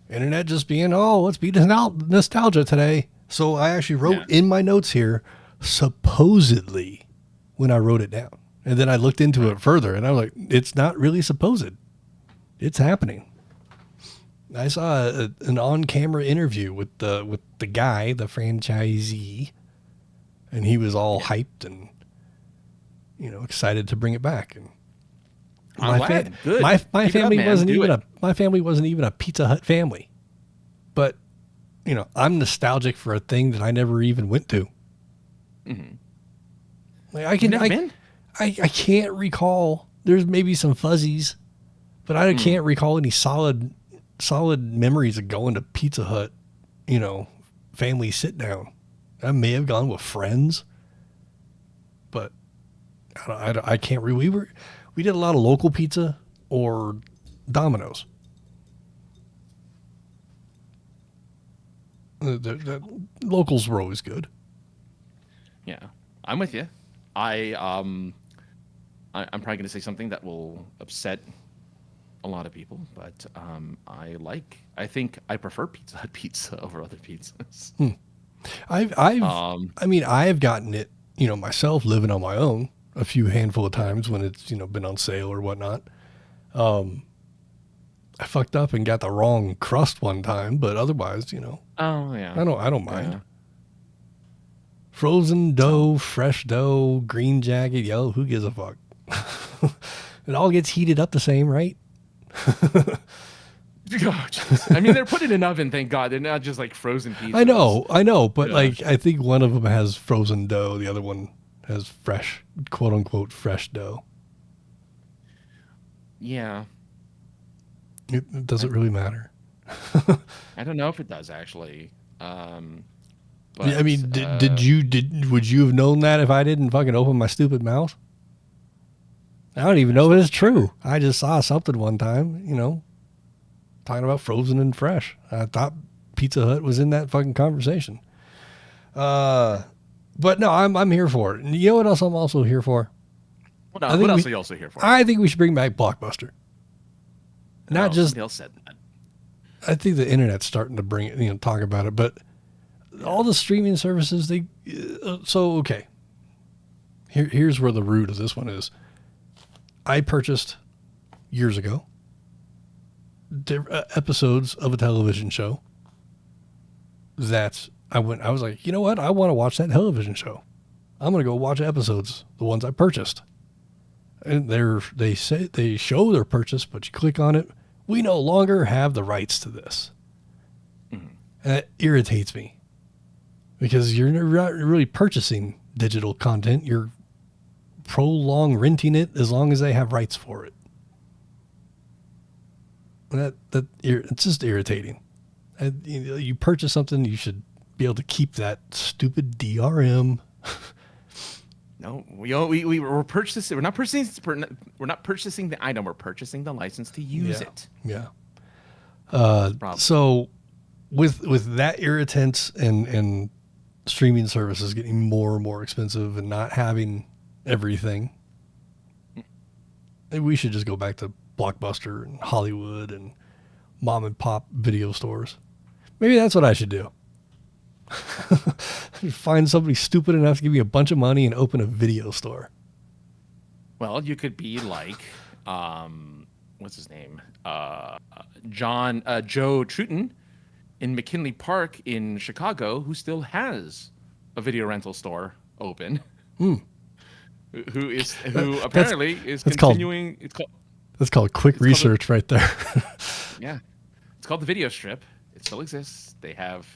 internet just being let's be nostalgia today. So I actually wrote in my notes here, supposedly, when I wrote it down. And then I looked into it further, and I was like, it's not really supposed. It's happening. I saw an on-camera interview with the guy, the franchisee, and he was all hyped and, excited to bring it back. And Good. My Keep family it up, wasn't man. even my family wasn't even a Pizza Hut family, but I'm nostalgic for a thing that I never even went to. Mm-hmm. Like You've never been? I can't recall. There's maybe some fuzzies, but I can't recall any solid memories of going to Pizza Hut, family sit down. I may have gone with friends, but I can't really. We did a lot of local pizza or Domino's. The locals were always good. Yeah, I'm with you. I'm probably going to say something that will upset a lot of people, but I think I prefer Pizza Hut pizza over other pizzas. I've gotten it, myself living on my own a few handful of times when it's, been on sale or whatnot. I fucked up and got the wrong crust one time, but otherwise, Oh yeah, I don't mind. Yeah. Frozen dough, fresh dough, green jacket, who gives a fuck? It all gets heated up the same, right? I mean, they're put in an oven, thank God. They're not just like frozen pizzas. I know, but I think one of them has frozen dough, the other one has fresh, quote unquote, fresh dough. Yeah. It doesn't really matter. I don't know if it does actually. But, I mean, would you have known that if I didn't fucking open my stupid mouth? I don't even know if it's true. I just saw something one time, talking about frozen and fresh. I thought Pizza Hut was in that fucking conversation. But no, I'm here for it. And you know what else I'm also here for? What else are you also here for? I think we should bring back Blockbuster. Not just. Somebody else said that. I think the internet's starting to bring it, talk about it, but all the streaming services, okay. Here's where the root of this one is. I purchased years ago episodes of a television show that I was like, you know what? I want to watch that television show. I'm going to go watch episodes, the ones I purchased. And they show their purchase, but you click on it. We no longer have the rights to this. Mm-hmm. And that irritates me because you're not really purchasing digital content. You're renting it as long as they have rights for it. It's just irritating. You purchase something, you should be able to keep that stupid DRM. No, we're purchasing. We're not purchasing the item. We're purchasing the license to use it. Yeah. So with that irritant and streaming services getting more and more expensive and not having everything, maybe we should just go back to Blockbuster and Hollywood and mom and pop video stores. Maybe that's what I should do. Find somebody stupid enough to give me a bunch of money and open a video store. Well, you could be like, what's his name? Joe Truton in McKinley Park in Chicago, who still has a video rental store open. Who apparently is continuing. That's called quick research right there. Yeah. It's called the Video Strip. It still exists. They have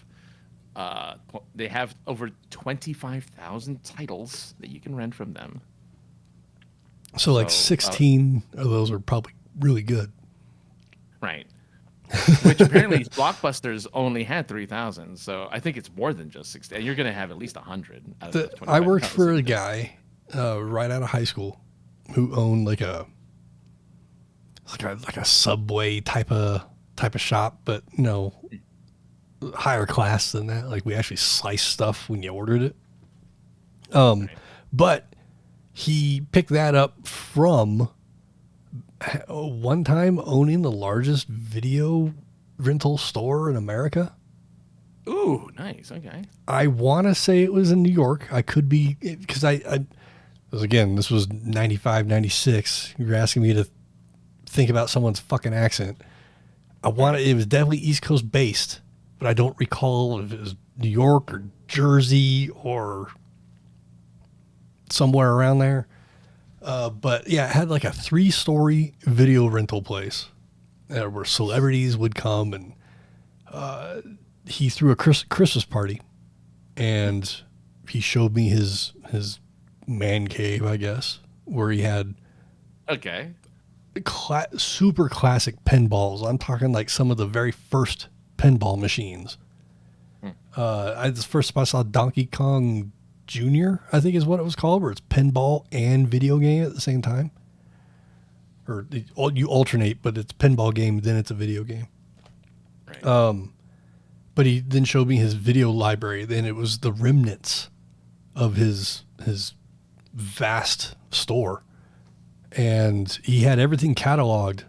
over 25,000 titles that you can rent from them. So like 16 of those are probably really good. Right. Which apparently Blockbusters only had 3,000. So I think it's more than just 60. And you're going to have at least 100. I worked for a guy right out of high school who owned like a Subway type of shop, but higher class than that. Like we actually sliced stuff when you ordered it. Right. But he picked that up from one time owning the largest video rental store in America. Ooh, nice. Okay. I want to say it was in New York. I could be, because this was 95, 96. You're asking me to think about someone's fucking accent. It was definitely East Coast based, but I don't recall if it was New York or Jersey or somewhere around there. But yeah, it had like a 3-story video rental place where celebrities would come, and he threw a Christmas party, and he showed me his man cave, I guess, where he had super classic pinballs. I'm talking like some of the very first pinball machines. The first spot I saw Donkey Kong Jr., I think is what it was called, where it's pinball and video game at the same time. Or you alternate, but it's pinball game, then it's a video game. Right. But he then showed me his video library. Then it was the remnants of his vast store. And he had everything cataloged.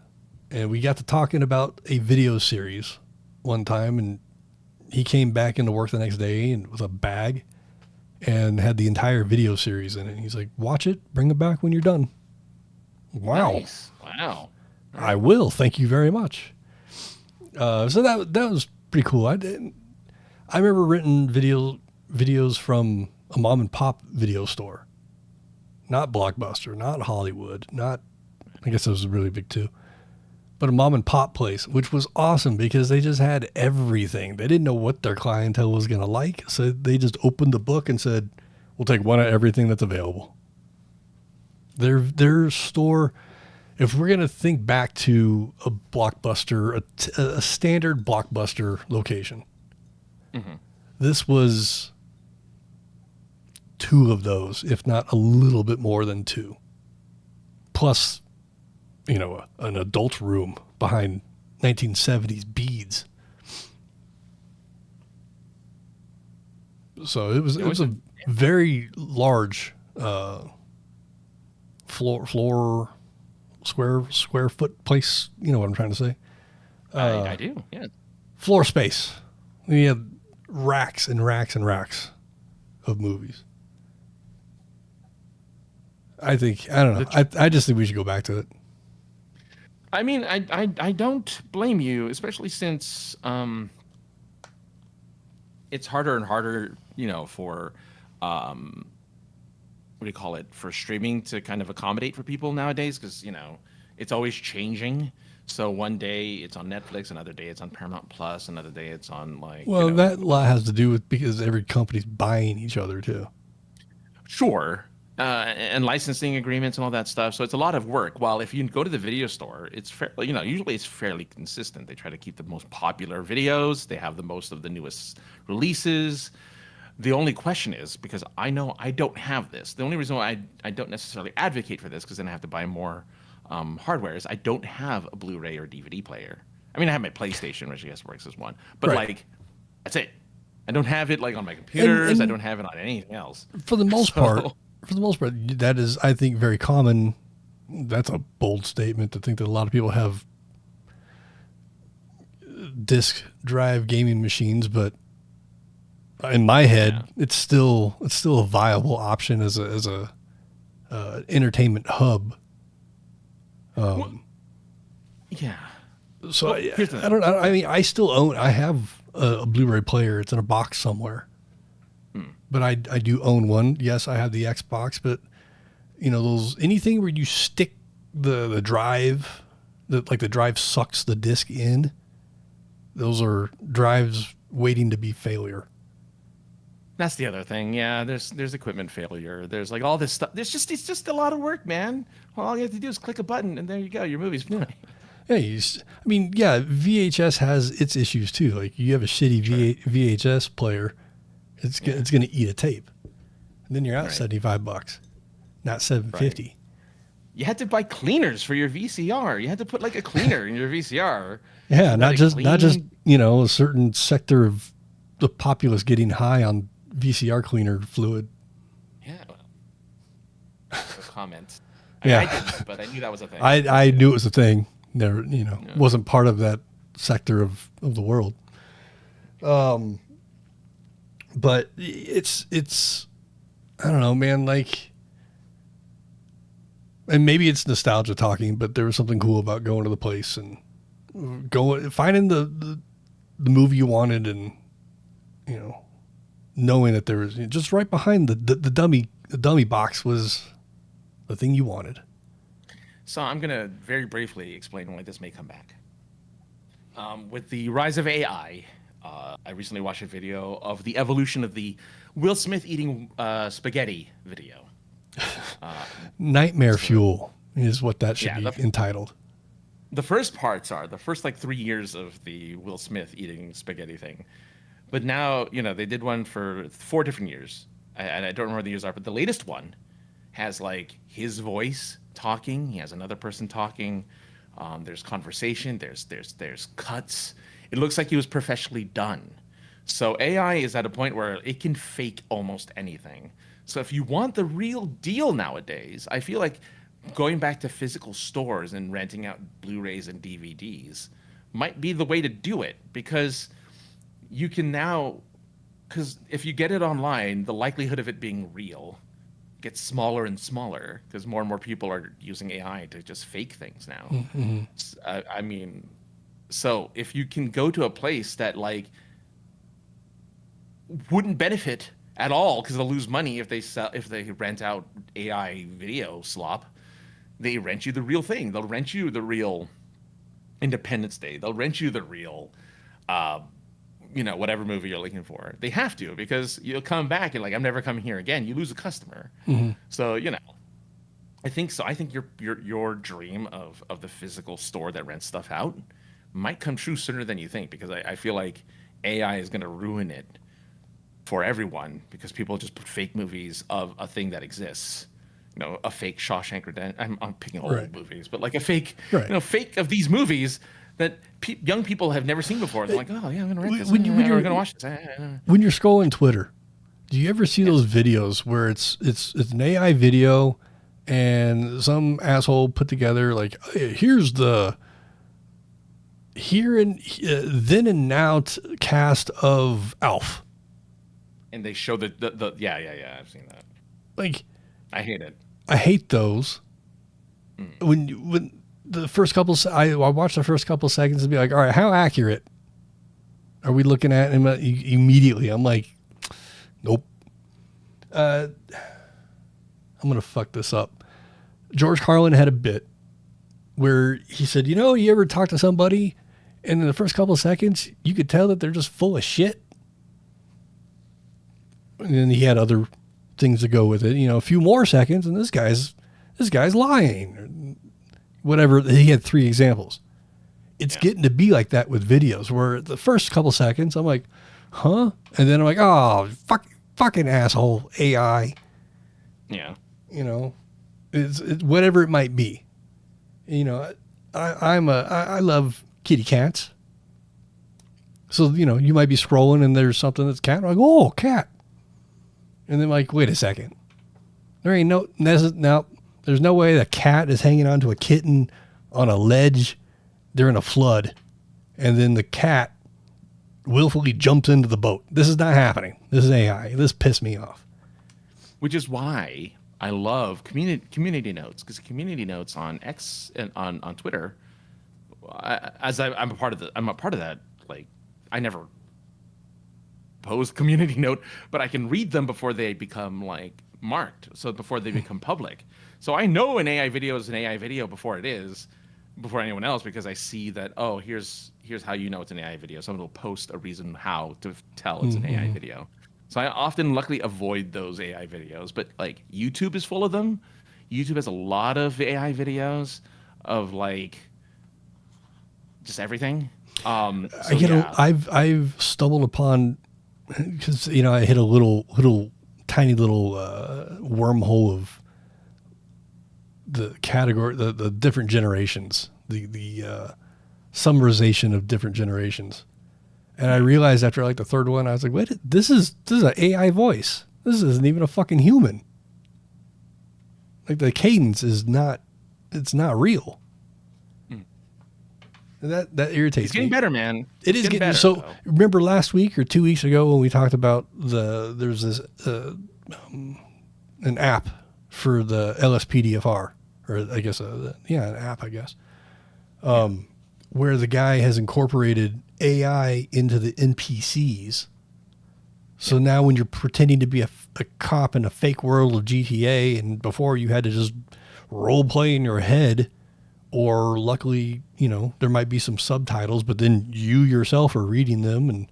And we got to talking about a video series one time. And he came back into work the next day and with a bag and had the entire video series in it. And he's like, watch it, bring it back when you're done. Wow. Nice. Wow. I will. Thank you very much. So that was pretty cool. I remember renting videos from a mom and pop video store, not Blockbuster, not Hollywood, I guess that was really big too, but a mom and pop place, which was awesome because they just had everything. They didn't know what their clientele was going to like. So they just opened the book and said, we'll take one of everything that's available. Their store, if we're going to think back to a Blockbuster, a standard Blockbuster location, this was 2 of those, if not a little bit more than 2. Plus, an adult room behind 1970s beads. So it was a very large floor square foot place. You know what I'm trying to say? I do, yeah. Floor space. We had racks and racks and racks of movies. I don't know. I just think we should go back to it. I mean, I don't blame you, especially since it's harder and harder, for what do you call it, for streaming to kind of accommodate for people nowadays, because it's always changing. So one day it's on Netflix, another day it's on Paramount Plus, another day it's on that lot has to do with because every company's buying each other too. Sure. And licensing agreements and all that stuff. So it's a lot of work. While if you go to the video store, it's usually it's fairly consistent. They try to keep the most popular videos. They have the most of the newest releases. The only question is, because I know I don't have this, the only reason why I don't necessarily advocate for this, because then I have to buy more hardware, is I don't have a Blu-ray or DVD player. I mean, I have my PlayStation, which I guess works as one. But that's it. I don't have it on my computers. I don't have it on anything else. For the most part, that is, I think, very common. That's a bold statement to think that a lot of people have disk drive gaming machines, but in my head, it's still a viable option as a entertainment hub. Yeah. So I don't. I mean, I still own. I have a Blu-ray player. It's in a box somewhere. But I do own one. Yes, I have the Xbox. But those anything where you stick the drive, the drive sucks the disc in. Those are drives waiting to be failure. That's the other thing. Yeah, there's equipment failure. There's all this stuff. It's just a lot of work, man. Well, all you have to do is click a button, and there you go. Your movie's done. Yeah, VHS has its issues too. Like you have a shitty VHS player, it's going to eat a tape, and then you're out $75, not $750. Right. You had to buy cleaners for your VCR. You had to put a cleaner in your VCR. Yeah, not just a certain sector of the populace getting high on VCR cleaner fluid. Yeah. No comment. Yeah. I didn't, but I knew that was a thing. I knew it was a thing. Never, wasn't part of that sector of the world. But it's I don't know, man, and maybe it's nostalgia talking, but there was something cool about going to the place and finding the movie you wanted, and knowing that there was just right behind the dummy box was the thing you wanted. So I'm going to very briefly explain why this may come back. With the rise of AI, I recently watched a video of the evolution of the Will Smith eating spaghetti video. Nightmare Fuel is what that should be entitled. The first parts are the first 3 years of the Will Smith eating spaghetti thing. But now, they did one for 4 different years. And I don't remember the years are, but the latest one has his voice talking. He has another person talking. There's conversation. There's cuts. It looks like he was professionally done. So AI is at a point where it can fake almost anything. So if you want the real deal nowadays, I feel like going back to physical stores and renting out Blu-rays and DVDs might be the way to do it, because you can now, because if you get it online, the likelihood of it being real gets smaller and smaller, because more and more people are using AI to just fake things now. Mm-hmm. I mean, so if you can go to a place that wouldn't benefit at all, because they'll lose money if they rent out AI video slop, they rent you the real thing. They'll rent you the real Independence Day. They'll rent you the real whatever movie you're looking for. They have to, because you'll come back and I'm never coming here again. You lose a customer. Mm-hmm. So, I think so. I think your dream of the physical store that rents stuff out might come true sooner than you think, because I feel like AI is going to ruin it for everyone, because people just put fake movies of a thing that exists. A fake Shawshank Redemption. I'm picking old movies, but a fake, fake of these movies that young people have never seen before. They're oh yeah, I'm gonna rent this. We're gonna watch this. When you're scrolling Twitter, do you ever see those videos where it's an AI video and some asshole put together hey, here's the here and then and now cast of Alf, and they show the yeah I've seen that. I hate it. I hate those. When the first couple, I watched the first couple seconds and be all right, how accurate are we looking at? And immediately I'm nope. I I'm going to fuck this up. George Carlin had a bit where he said, you ever talk to somebody and in the first couple of seconds, you could tell that they're just full of shit. And then he had other things to go with it, a few more seconds, and this guy's lying. Whatever. He had 3 examples. It's getting to be like that with videos where the first couple seconds I'm like, huh? And then I'm like, oh, fucking asshole AI. Yeah. It's whatever it might be. I love kitty cats. So, you might be scrolling and there's something that's cat. I'm like, oh, cat. And then like, wait a second. There's no way the cat is hanging onto a kitten on a ledge during a flood. And then the cat willfully jumps into the boat. This is not happening. This is AI. This pissed me off. Which is why I love community notes, because community notes on X and on Twitter, I'm a part of that. Like, I never post community note, but I can read them before they become like marked. So before they become public. So I know an AI video is an AI video before anyone else, because I see that, oh, here's how you know it's an AI video. Someone will post a reason how to tell it's an AI video. So I often, luckily, avoid those AI videos. But like YouTube is full of them. YouTube has a lot of AI videos of like just everything. I've stumbled upon, because I hit a tiny little wormhole of the category, the different generations, the summarization of different generations. And I realized after like the 3rd one, I was like, wait, this is an AI voice. This isn't even a fucking human. Like the cadence it's not real. That irritates me. It's getting better, man. It is getting better. So though. Remember last week or 2 weeks ago when we talked about there's this an app for the LSPDFR, or I guess an app, I guess, where the guy has incorporated AI into the NPCs. So now when you're pretending to be a cop in a fake world of GTA, and before you had to just role play in your head, or luckily, there might be some subtitles, but then you yourself are reading them. And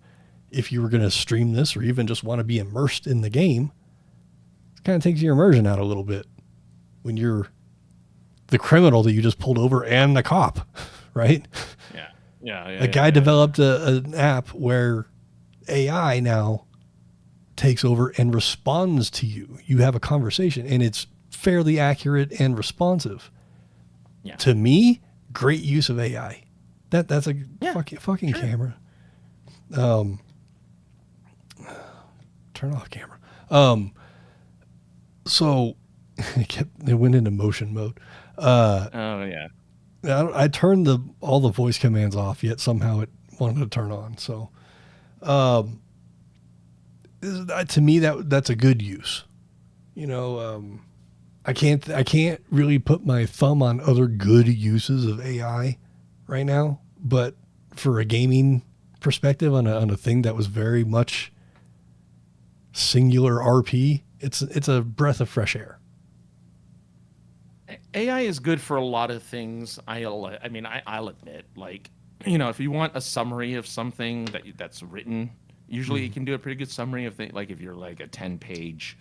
if you were going to stream this or even just want to be immersed in the game, it kind of takes your immersion out a little bit when you're the criminal that you just pulled over and the cop, right? Yeah. A guy developed an app where AI now takes over and responds to you. You have a conversation and it's fairly accurate and responsive. Yeah. To me, great use of AI. That's a fucking sure. camera. Turn off camera. So it went into motion mode. Oh yeah. I turned all the voice commands off, yet somehow it wanted to turn on. So, to me, that's a good use. I can't really put my thumb on other good uses of AI right now, but for a gaming perspective on a thing that was very much singular RP, it's a breath of fresh air. AI is good for a lot of things. I'll admit, like, if you want a summary of something that's written, usually you can do a pretty good summary of things. Like if you're like a 10-page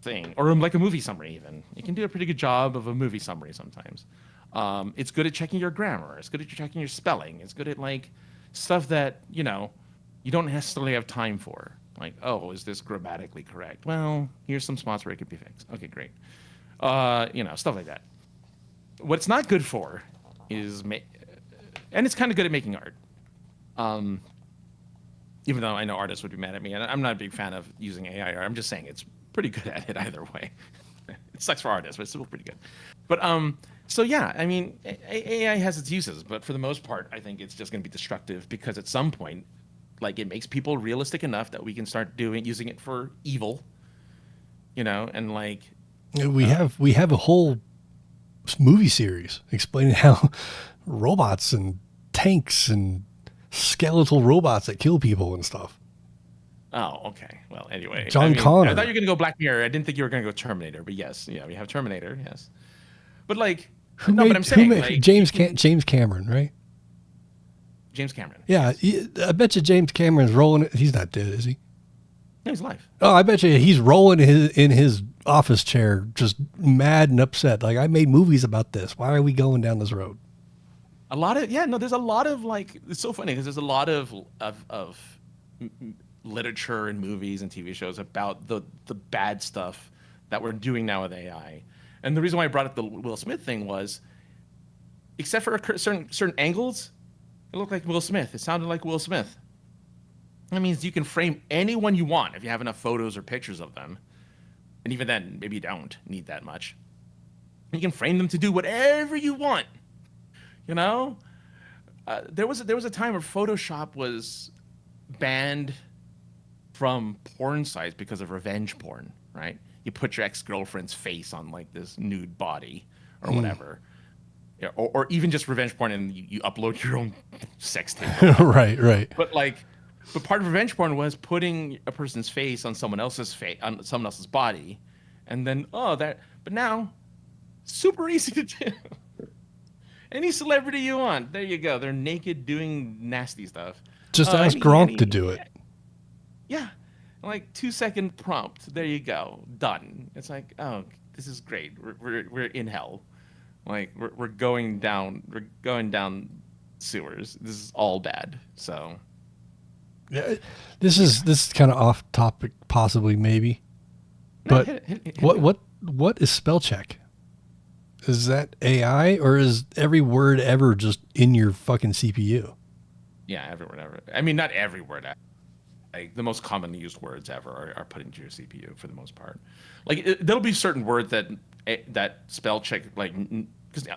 thing, or like a movie summary, even you can do a pretty good job of a movie summary sometimes. It's good at checking your grammar. It's good at checking your spelling. It's good at like stuff that you don't necessarily have time for. Like, oh, is this grammatically correct? Well, here's some spots where it could be fixed. Okay, great. Stuff like that. What it's not good for is and it's kind of good at making art. Even though I know artists would be mad at me, and I'm not a big fan of using AI art. I'm just saying it's pretty good at it either way. It sucks for artists, but it's still pretty good. But so yeah, I mean, AI has its uses, but for the most part, I think it's just going to be destructive, because at some point, like, it makes people realistic enough that we can start using it for evil. And like. We have a whole movie series explaining how robots and tanks and skeletal robots that kill people and stuff. Oh, okay. Well, anyway. John Connor. I thought you were going to go Black Mirror. I didn't think you were going to go Terminator, but yes. Yeah, we have Terminator, yes. But like, but I'm saying, like, James Cameron, right? James Cameron. Yeah, I bet you James Cameron's rolling. He's not dead, is he? No, he's alive. Oh, I bet you he's rolling in his office chair, just mad and upset. Like, I made movies about this. Why are we going down this road? There's a lot of like, it's so funny because there's a lot of literature and movies and TV shows about the bad stuff that we're doing now with AI. And the reason why I brought up the Will Smith thing was, except for certain angles, it looked like Will Smith. It sounded like Will Smith. That means you can frame anyone you want if you have enough photos or pictures of them. And even then, maybe you don't need that much. You can frame them to do whatever you want. You know? There was a time where Photoshop was banned from porn sites because of revenge porn, right? You put your ex-girlfriend's face on like this nude body or whatever. Yeah, or even just revenge porn and you upload your own sex tape. Right. But part of revenge porn was putting a person's face on someone else's body, and then but now, super easy to do. Any celebrity you want, there you go. They're naked doing nasty stuff. Just ask Gronk to do it. Yeah, like 2-second prompt. There you go, done. It's like, oh, this is great. We're in hell. Like we're going down sewers. This is all bad. So yeah, this is kind of off topic, possibly, maybe. But hit what is spell check? Is that AI or is every word ever just in your fucking CPU? Yeah, every word ever. I mean, not every word. Like the most commonly used words ever are put into your CPU for the most part. Like there'll be certain words that spell check, like, because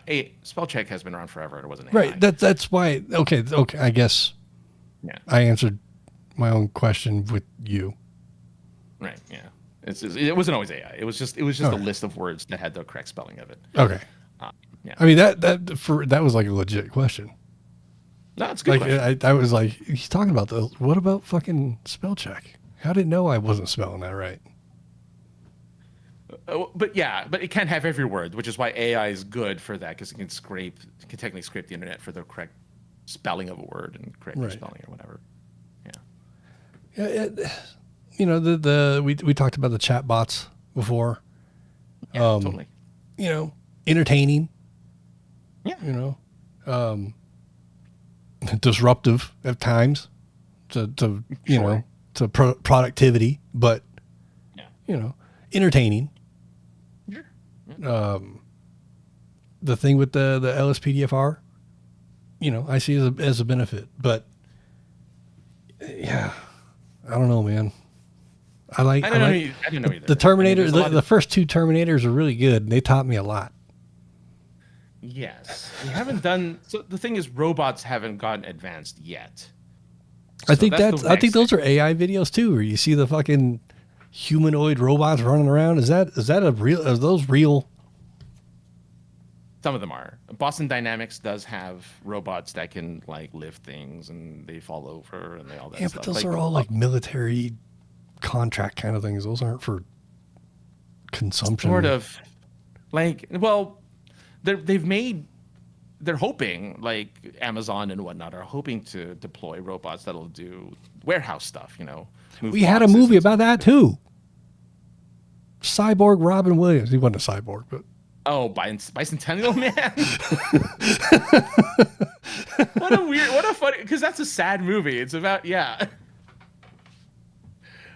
spell check has been around forever. It wasn't AI. Right. That's why. Okay. I guess. Yeah. I answered my own question with you. Right. Yeah. It wasn't always AI. It was just a list of words that had the correct spelling of it. Okay. Yeah. I mean that was like a legit question. No, it's a good question. I was like, he's talking about this. What about fucking spell check? How did it know I wasn't spelling that right? But it can't have every word, which is why AI is good for that, because it can technically scrape the internet for the correct spelling of a word and correct spelling or whatever. Yeah. Yeah. We talked about the chat bots before. Yeah, totally. Entertaining. Yeah. Disruptive at times to productivity, but entertaining. Sure. Yeah. The thing with the LSPDFR, I see as a benefit, but yeah, I don't know, man. I don't know either. The Terminator, the first two Terminators are really good, and they taught me a lot. Yes, we haven't done. So the thing is, robots haven't gotten advanced yet. I think those are AI videos too, where you see the fucking humanoid robots running around. Is that a real? Are those real? Some of them are. Boston Dynamics does have robots that can like lift things and they fall over and all that. Yeah, but those are all like military contract kind of things. Those aren't for consumption. Sort of, like, well. They're hoping, like Amazon and whatnot are hoping to deploy robots that'll do warehouse stuff, We had a movie about that too. Cyborg Robin Williams. He wasn't a cyborg, but. Oh, Bicentennial Man. What a funny, because that's a sad movie. It's about,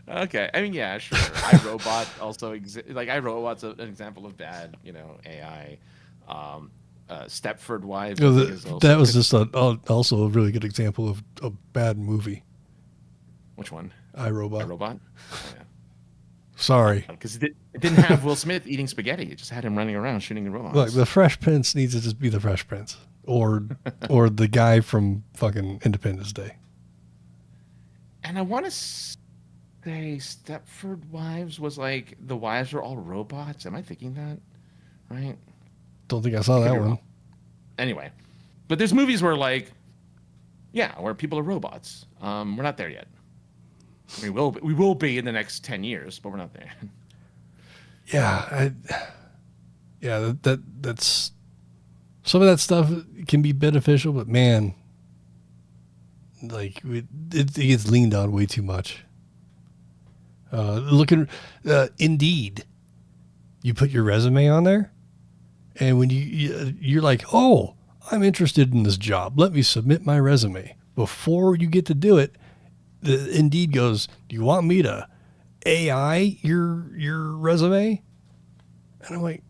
Okay, I mean, yeah, sure. iRobot also iRobot's an example of bad, AI. Stepford Wives. That was just also a really good example of a bad movie. Which one? iRobot. iRobot? Oh, yeah. Sorry. Because it didn't have Will Smith eating spaghetti. It just had him running around shooting the robots. Look, the Fresh Prince needs to just be the Fresh Prince. Or the guy from fucking Independence Day. And I want to say Stepford Wives was like, the wives were all robots. Am I thinking that? Right? Don't think I saw that one. Anyway, but there's movies where where people are robots. We're not there yet. We will be in the next 10 years, but we're not there. Yeah, that's some of that stuff can be beneficial, but man, like it gets leaned on way too much. Looking, Indeed, you put your resume on there, and when you're like, oh, I'm interested in this job, let me submit my resume. Before you get to do it, the Indeed goes, do you want me to AI your resume? And I'm like,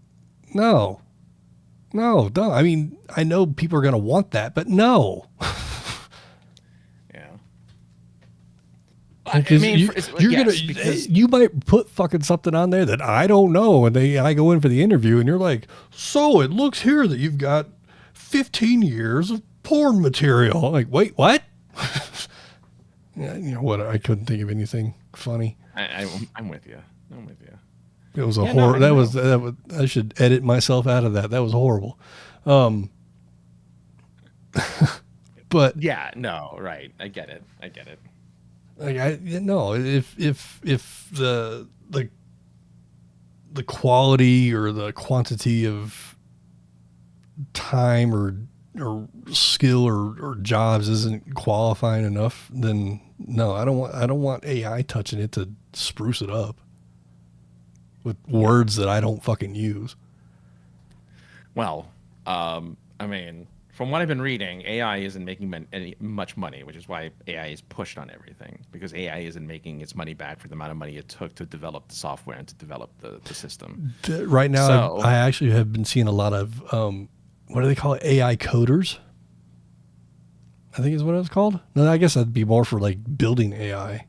no, don't. I mean, I know people are going to want that, but no. Yeah. Because you might put fucking something on there that I don't know, and I go in for the interview, and you're like, so it looks here that you've got 15 years of porn material. I'm like, wait, what? Yeah, you know what? I couldn't think of anything funny. I'm with you. It was a horror. That was I should edit myself out of that. That was horrible. But yeah, no, right. I get it. Like if the quality or the quantity of time or skill or jobs isn't qualifying enough, then no, I don't want AI touching it to spruce it up with words that I don't fucking use. Well, I mean, from what I've been reading, AI isn't making much money, which is why AI is pushed on everything, because AI isn't making its money back for the amount of money it took to develop the software and to develop the system. Right now, I actually have been seeing a lot of, what do they call it? AI coders, I think is what it was called. No, I guess that'd be more for like building AI.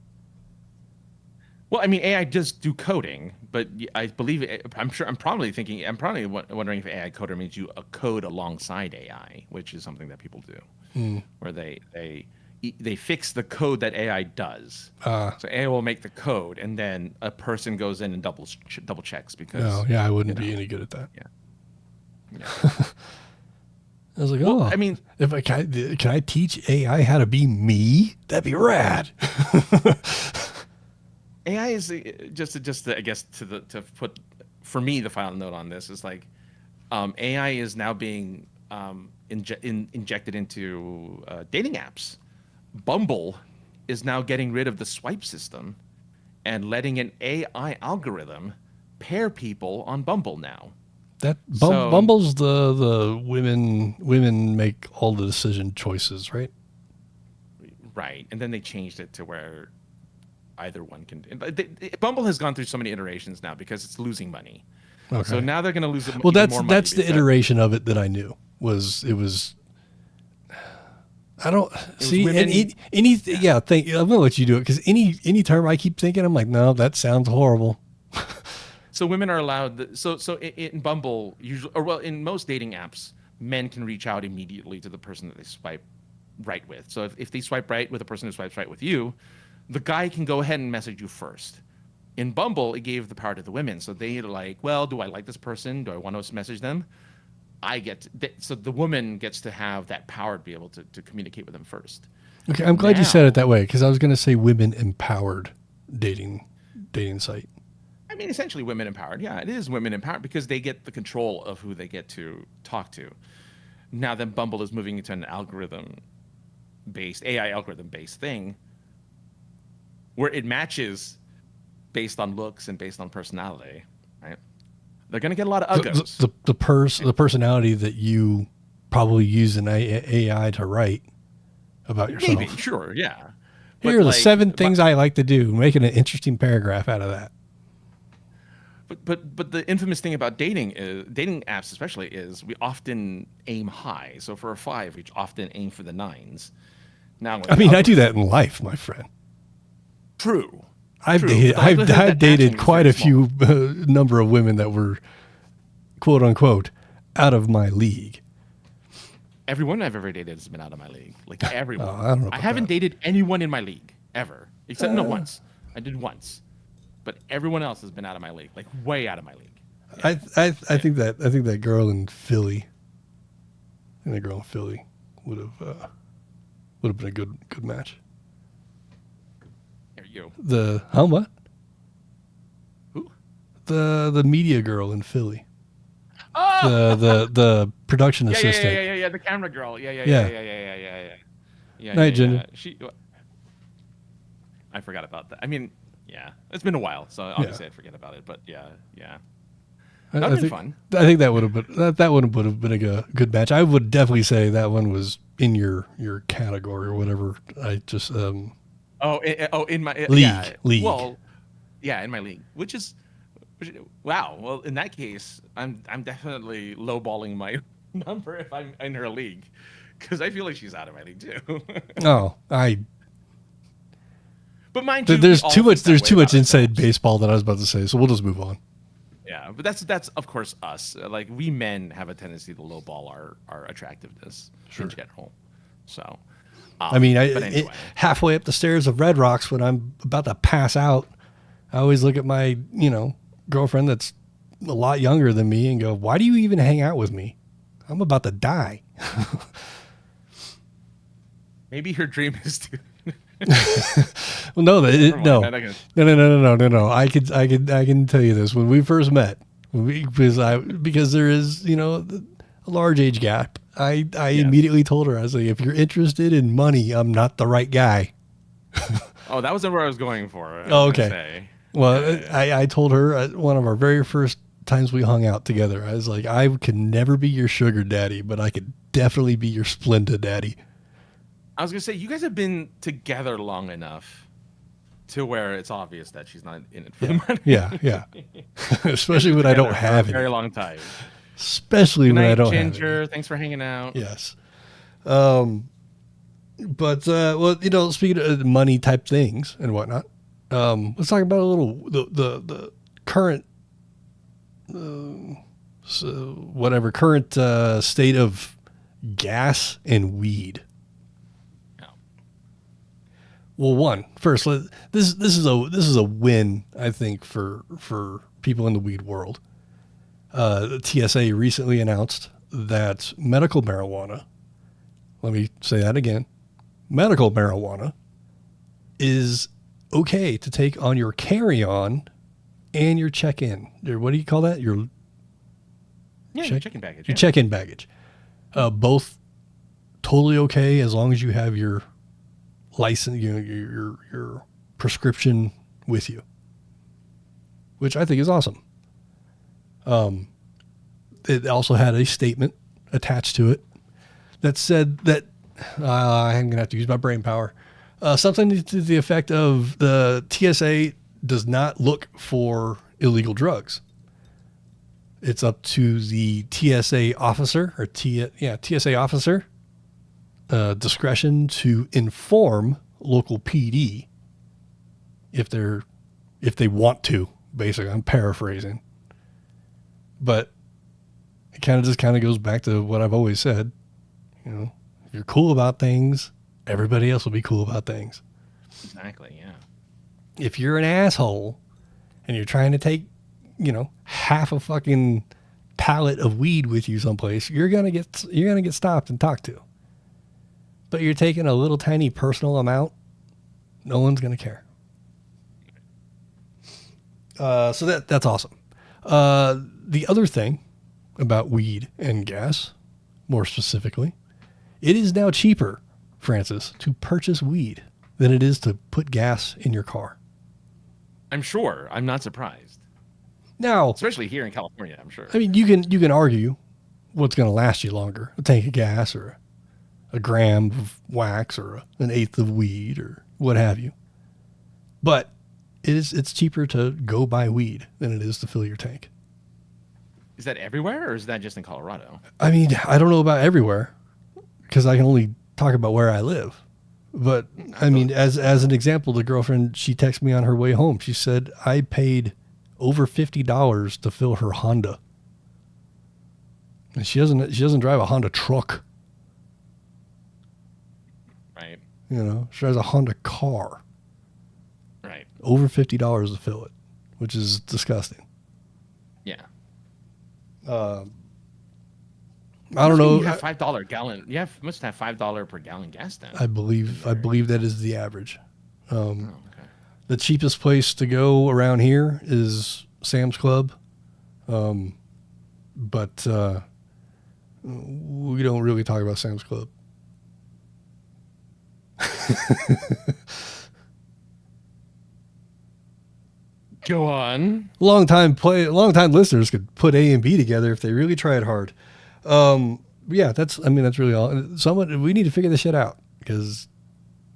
Well, I mean, AI does do coding, but I believe I'm probably wondering if AI coder means you code alongside AI, which is something that people do, where they fix the code that AI does. So AI will make the code, and then a person goes in and double checks because. Oh yeah, I wouldn't be any good at that. Yeah. I was like, well, oh, I mean, if can I teach AI how to be me? That'd be rad. AI is just I guess to put for me the final note on this is like AI is now being injected into dating apps. Bumble is now getting rid of the swipe system and letting an AI algorithm pair people on Bumble now. That Bumble's the women make all the decision choices, right? Right, and then they changed it to where either one can. Bumble has gone through so many iterations now because it's losing money. Okay. So now they're going to lose more money. Well, that's the iteration of it that I knew was. I don't see any. Yeah, I'm gonna let you do it because any term I keep thinking, I'm like, no, that sounds horrible. So women are allowed. So in Bumble, usually, or well, in most dating apps, men can reach out immediately to the person that they swipe right with. So if they swipe right with the person who swipes right with you, the guy can go ahead and message you first. In Bumble, it gave the power to the women. So they're like, well, do I like this person? Do I want to message them? So the woman gets to have that power to be able to communicate with them first. Okay, I'm glad you said it that way because I was going to say women empowered dating site. I mean, essentially women empowered. Yeah, it is women empowered because they get the control of who they get to talk to. Now then Bumble is moving into an AI algorithm-based thing where it matches based on looks and based on personality, right? They're going to get a lot of uggos. The personality that you probably use an AI to write about yourself. Maybe, sure, yeah. Here are the 7 things I like to do, making an interesting paragraph out of that. But the infamous thing about dating apps especially is we often aim high. So for a 5, we often aim for the 9s. Now, I mean, I do that in life, my friend. True. I've dated quite a few number of women that were quote unquote out of my league. Everyone I've ever dated has been out of my league. Like everyone. I haven't dated anyone in my league ever, except once. I did once. But everyone else has been out of my league, like way out of my league. Yeah. I think that girl in Philly, would have been a good match. you? What? Who? The media girl in Philly. Oh! The production assistant. Yeah. The camera girl. Yeah. Night, Ginger. I forgot about that. I mean, yeah, it's been a while, so obviously I'd forget about it. But yeah. That would have been fun. I think that would have been that would have been a good match. I would definitely say that one was in your category or whatever. I just in my league. Well, yeah, in my league, which wow. Well, in that case, I'm definitely lowballing my number if I'm in her league, because I feel like she's out of my league too. But mind you, there's too much inside baseball that I was about to say, so we'll just move on. Yeah, but that's of course us. Like, we men have a tendency to lowball our attractiveness in general. So, I mean, anyway. halfway up the stairs of Red Rocks when I'm about to pass out, I always look at my girlfriend that's a lot younger than me and go, "Why do you even hang out with me? I'm about to die." Maybe her dream is to. Well, no. I can tell you this. When we first met, because there is a large age gap, I immediately told her, I was like, if you're interested in money, I'm not the right guy. Oh, that wasn't where I was going for. Okay. Well, I told her at one of our very first times we hung out together, I was like, I can never be your sugar daddy, but I could definitely be your Splenda daddy. I was going to say, you guys have been together long enough to where it's obvious that she's not in it for the money. Yeah. Especially when I don't have it. Very long time. Especially when I don't have it. Ginger, thanks for hanging out. Yes. But speaking of money type things and whatnot, let's talk about a little the current current state of gas and weed. Well, first, this is a win, I think, for people in the weed world. The TSA recently announced that medical marijuana, let me say that again, medical marijuana is okay to take on your carry-on and your check-in. What do you call that? Your check-in baggage. Your check-in baggage. Both totally okay as long as you have your license, your prescription with you, which I think is awesome. It also had a statement attached to it that said that I'm gonna have to use my brain power. Something to the effect of the TSA does not look for illegal drugs. It's up to the TSA officer TSA officer discretion to inform local PD if they want to. Basically, I'm paraphrasing, but it kind of goes back to what I've always said. If you're cool about things, everybody else will be cool about things. Exactly. Yeah. If you're an asshole and you're trying to take, half a fucking pallet of weed with you someplace, you're gonna get stopped and talked to. But you're taking a little tiny personal amount, no one's going to care. So that's awesome. The other thing about weed and gas, more specifically, it is now cheaper, Francis, to purchase weed than it is to put gas in your car. I'm sure. I'm not surprised. Now, especially here in California, I'm sure. I mean, you can argue what's going to last you longer, a tank of gas or a gram of wax or an eighth of weed or what have you. But it's cheaper to go buy weed than it is to fill your tank. Is that everywhere or is that just in Colorado? I mean, I don't know about everywhere because I can only talk about where I live. But I mean, as an example, the girlfriend, she texted me on her way home. She said, I paid over $50 to fill her Honda. And she doesn't drive a Honda truck. Right. She drives a Honda car. Right. Over $50 to fill it, which is disgusting. Yeah. I don't know. You have $5 gallon. You must have $5 per gallon gas then. I believe that is the average. Okay. The cheapest place to go around here is Sam's Club. But we don't really talk about Sam's Club. Go on. Long-time listeners could put A and B together if they really tried hard. Yeah, that's really all. We need to figure this shit out because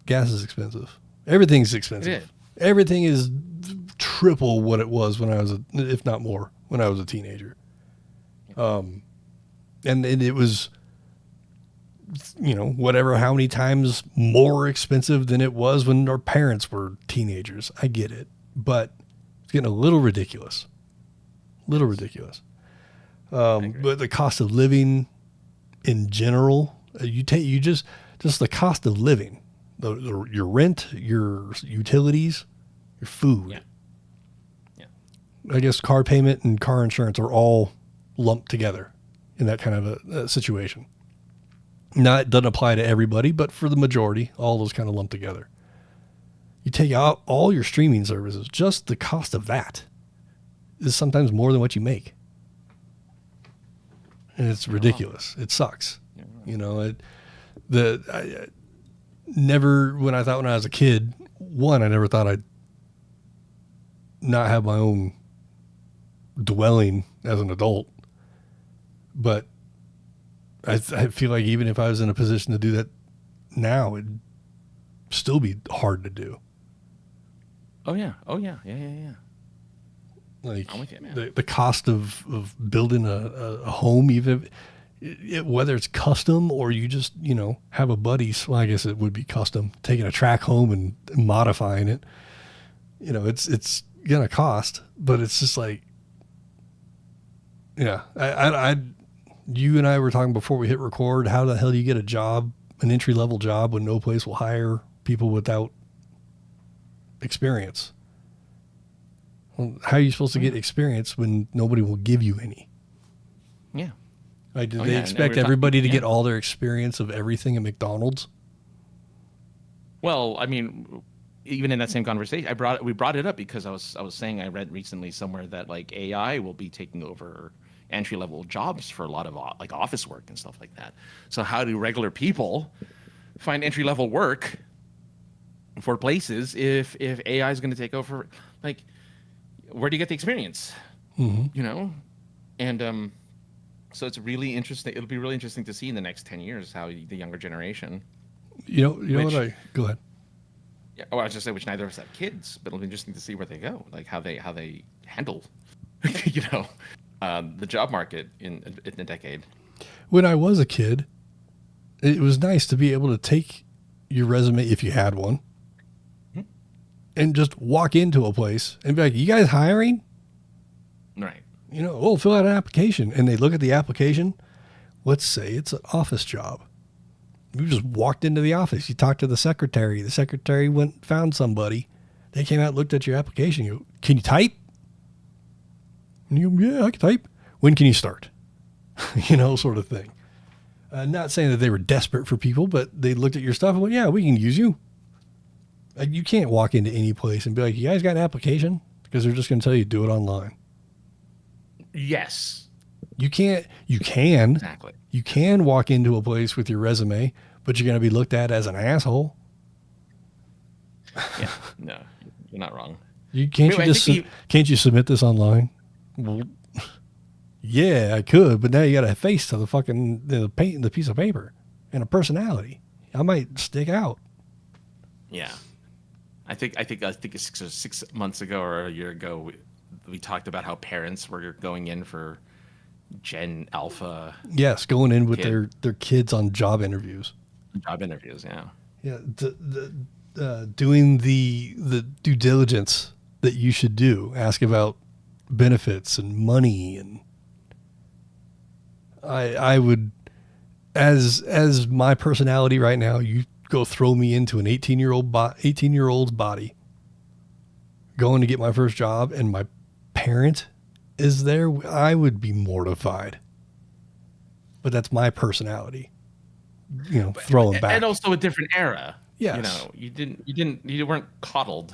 gas is expensive. Everything's expensive. It is. Everything is triple what it was when I was, if not more, when I was a teenager. And it was, how many times more expensive than it was when our parents were teenagers. I get it, but it's getting a little ridiculous. But the cost of living in general, just the cost of living, your rent, your utilities, your food. Yeah. I guess car payment and car insurance are all lumped together in that kind of a situation. Now, it doesn't apply to everybody, but for the majority, all those kind of lumped together. You take out all your streaming services, just the cost of that is sometimes more than what you make. And it's ridiculous. It sucks. When I was a kid, I never thought I'd not have my own dwelling as an adult. But I feel like even if I was in a position to do that now, it'd still be hard to do. Oh yeah. Like I'm with you, man. the cost of building a home, even whether it's custom or you just, have a buddy. Well, I guess it would be custom, taking a track home and modifying it. It's going to cost, but it's just like, yeah, you and I were talking before we hit record, how the hell do you get a job, an entry level job when no place will hire people without experience? Well, how are you supposed to get experience when nobody will give you any? Yeah. Like, do they expect everybody to get all their experience of everything at McDonald's? Well, I mean, even in that same conversation, we brought it up because I was saying I read recently somewhere that like AI will be taking over entry level jobs for a lot of like office work and stuff like that. So how do regular people find entry level work for places if AI is going to take over? Like, where do you get the experience? Mm-hmm. And so it's really interesting. It'll be really interesting to see in the next 10 years how the younger generation. Go ahead. Yeah, I was just saying, which neither of us have kids, but it'll be interesting to see where they go, like how they handle, the job market in a decade. When I was a kid, it was nice to be able to take your resume, if you had one, and just walk into a place and be like, "You guys hiring?" Right. Fill out an application, and they look at the application. Let's say it's an office job. You just walked into the office. You talked to the secretary. The secretary found somebody. They came out, looked at your application. You go, "Can you type?" And you go, "Yeah, I can type." "When can you start?" Sort of thing. Not saying that they were desperate for people, but they looked at your stuff and went, "Yeah, we can use you." You can't walk into any place and be like, "You guys got an application?" Because they're just going to tell you do it online. Yes. You can't. You can. Exactly. You can walk into a place with your resume, but you're going to be looked at as an asshole. Yeah. No, you're not wrong. Can't you submit this online? Well, yeah, I could, but now you got a face to the fucking the piece of paper and a personality. I might stick out. Yeah. I think it's 6 months ago or a year ago, we talked about how parents were going in for Gen Alpha. Yes, going in with their kids on job interviews. Job interviews, yeah. Yeah, doing the due diligence that you should do. Ask about benefits and money, and I would, as my personality right now, you go throw me into an 18-year-old's body going to get my first job, and my parent is there, I would be mortified. But that's my personality. Throwing back. And also a different era. Yes. You weren't coddled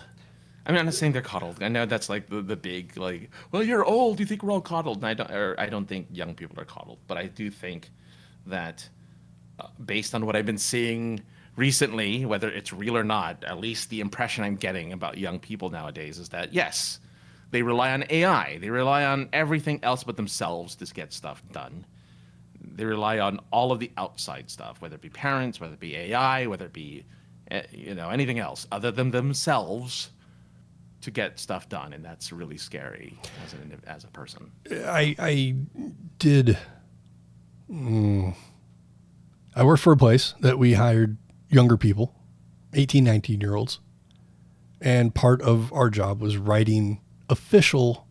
I mean, I'm not saying they're coddled. I know that's like the big like, well, you're old. You think we're all coddled? And I don't think young people are coddled, but I do think that based on what I've been seeing recently, whether it's real or not, at least the impression I'm getting about young people nowadays is that yes, they rely on AI. They rely on everything else but themselves to get stuff done. They rely on all of the outside stuff, whether it be parents, whether it be AI, whether it be anything else other than themselves to get stuff done, and that's really scary as a person. I worked for a place that we hired younger people, 18, 19-year-olds, and part of our job was writing official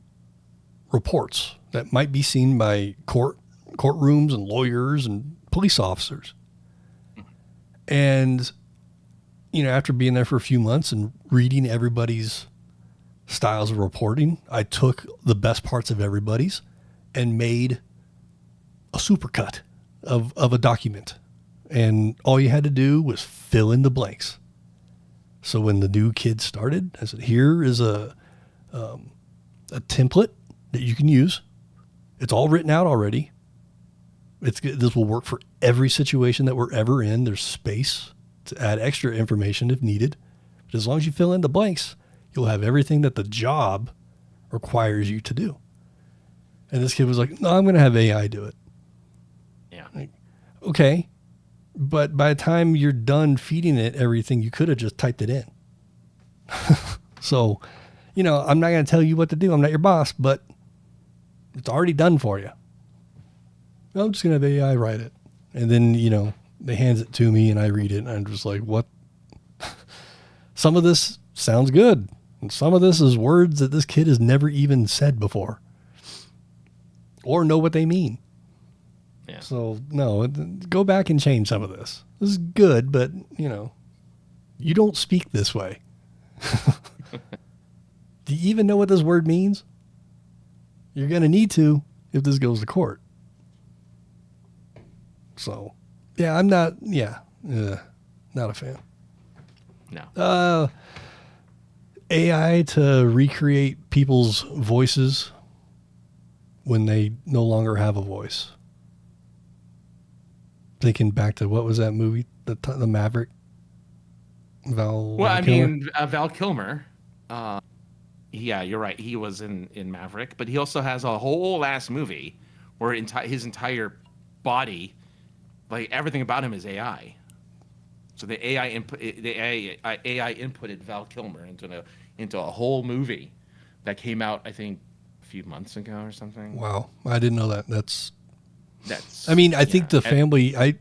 reports that might be seen by courtrooms and lawyers and police officers. And, after being there for a few months and reading everybody's styles of reporting, I took the best parts of everybody's and made a supercut of a document. And all you had to do was fill in the blanks. So when the new kid started, I said, here is a template that you can use. It's all written out already. This will work for every situation that we're ever in. There's space to add extra information if needed. But as long as you fill in the blanks, you'll have everything that the job requires you to do. And this kid was like, no, I'm going to have AI do it. Yeah. Like, okay. But by the time you're done feeding it everything, you could have just typed it in. So, I'm not going to tell you what to do. I'm not your boss, but it's already done for you. I'm just going to have AI write it. And then, they hands it to me and I read it and I'm just like, what? Some of this sounds good. And some of this is words that this kid has never even said before or know what they mean. Yeah. So no, go back and change some of this. This is good, but you don't speak this way. Do you even know what this word means? You're going to need to if this goes to court. So yeah, I'm not a fan. No. AI to recreate people's voices when they no longer have a voice. Thinking back to what was that movie? The Maverick. Val Kilmer. Yeah, you're right. He was in Maverick, but he also has a whole ass movie where his entire body, like everything about him, is AI. So the AI inputted Val Kilmer into a whole movie that came out, I think, a few months ago or something. Wow, I didn't know that. That's. I mean, I think the family.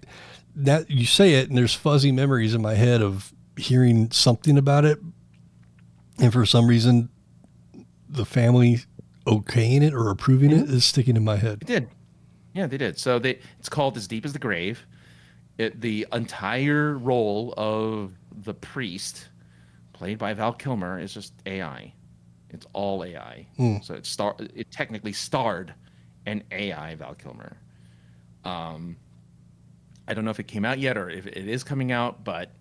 That you say it, and there's fuzzy memories in my head of hearing something about it, and for some reason, the family okaying it or approving it is sticking in my head. It did. Yeah, they did. So it's called As Deep as the Grave. The entire role of the priest, played by Val Kilmer, is just AI. It's all AI. So it technically starred an AI Val Kilmer. I don't know if it came out yet or if it is coming out, but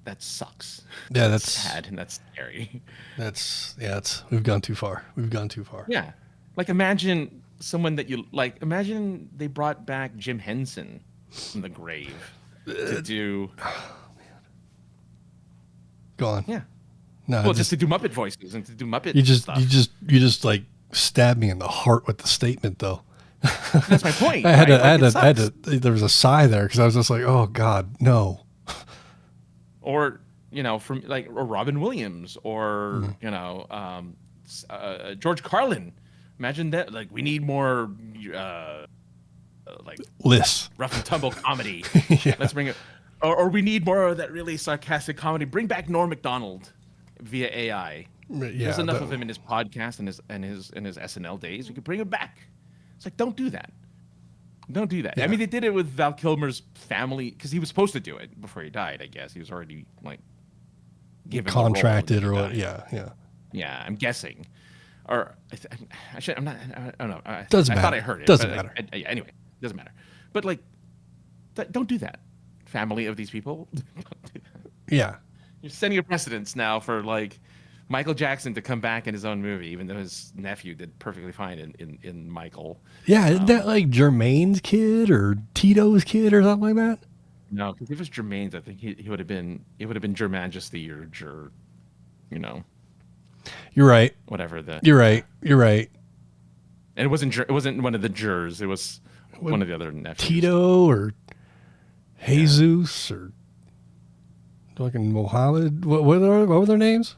that sucks. Yeah, that's sad and that's scary. We've gone too far. Yeah. Like imagine someone that you like. Imagine they brought back Jim Henson from the grave to do. Oh, man. Go on. Yeah. No. Well, just to do Muppet voices and to do Muppet stuff. You just like stabbed me in the heart with the statement, though. That's my point. I had to. There was a sigh there because I was just like, oh God, no. Or from or Robin Williams or George Carlin. Imagine that. Like we need more lists, rough and tumble comedy. Yeah. Let's bring it. Or we need more of that really sarcastic comedy. Bring back Norm Macdonald via AI. Yeah, There's enough of him in his podcast and his SNL days. We could bring him back. It's like, don't do that. Don't do that. Yeah. I mean, they did it with Val Kilmer's family because he was supposed to do it before he died. I guess he was already given contracted or what? Yeah. I'm guessing. Or I'm not. I don't know. Doesn't matter. I thought I heard it. Doesn't matter. Anyway, doesn't matter. But don't do that. Family of these people. Don't do that. Yeah. You're setting a precedence now for Michael Jackson to come back in his own movie, even though his nephew did perfectly fine in Michael. Yeah, isn't that like Jermaine's kid or Tito's kid or something like that? No, because if it was Jermaine's, I think he would have been Jermajesty or You're right. whatever the. You're right. And it wasn't one of the jurors. It was one of the other nephews. Tito or Jesus or fucking Mohammed. What were their names?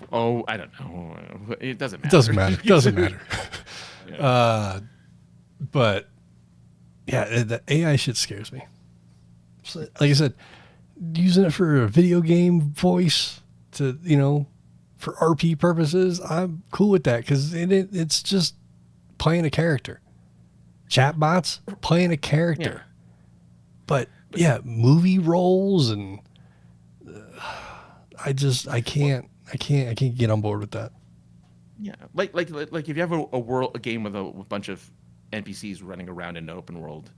Oh, I don't know. It doesn't matter. It doesn't matter. Yeah. But yeah, the AI shit scares me. So, like I said, using it for a video game voice to, for RP purposes, I'm cool with that because it's just playing a character. Chatbots playing a character. Yeah. But yeah, movie roles and I can't get on board with that. Yeah, like if you have a game with a bunch of NPCs running around in an open world,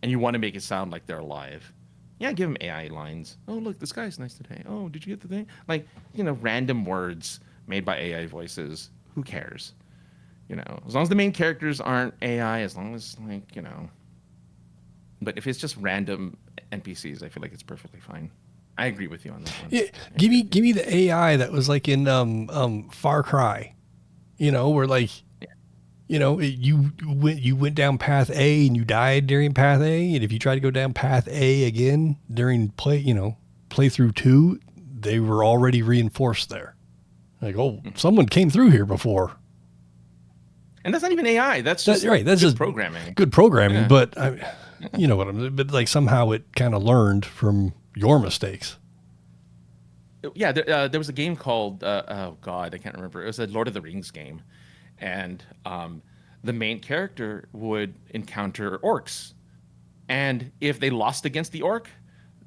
and you want to make it sound like they're alive, yeah, give them AI lines. Oh, look, the sky's nice today. Oh, did you get the thing? Like, random words made by AI voices. Who cares? As long as the main characters aren't AI, as long as But if it's just random NPCs, I feel like it's perfectly fine. I agree with you on that one. Yeah, give me the AI that was like in Far Cry, where like, you went down path A and you died during path A, and if you try to go down path A again during playthrough 2, they were already reinforced there. Like, someone came through here before. And that's not even AI. That's just right. That's just programming. Good programming, Yeah. but you know what I'm. But like somehow it kind of learned from your mistakes. Yeah, there was a game called oh god, I can't remember. It was a Lord of the Rings game, and the main character would encounter orcs, and if they lost against the orc,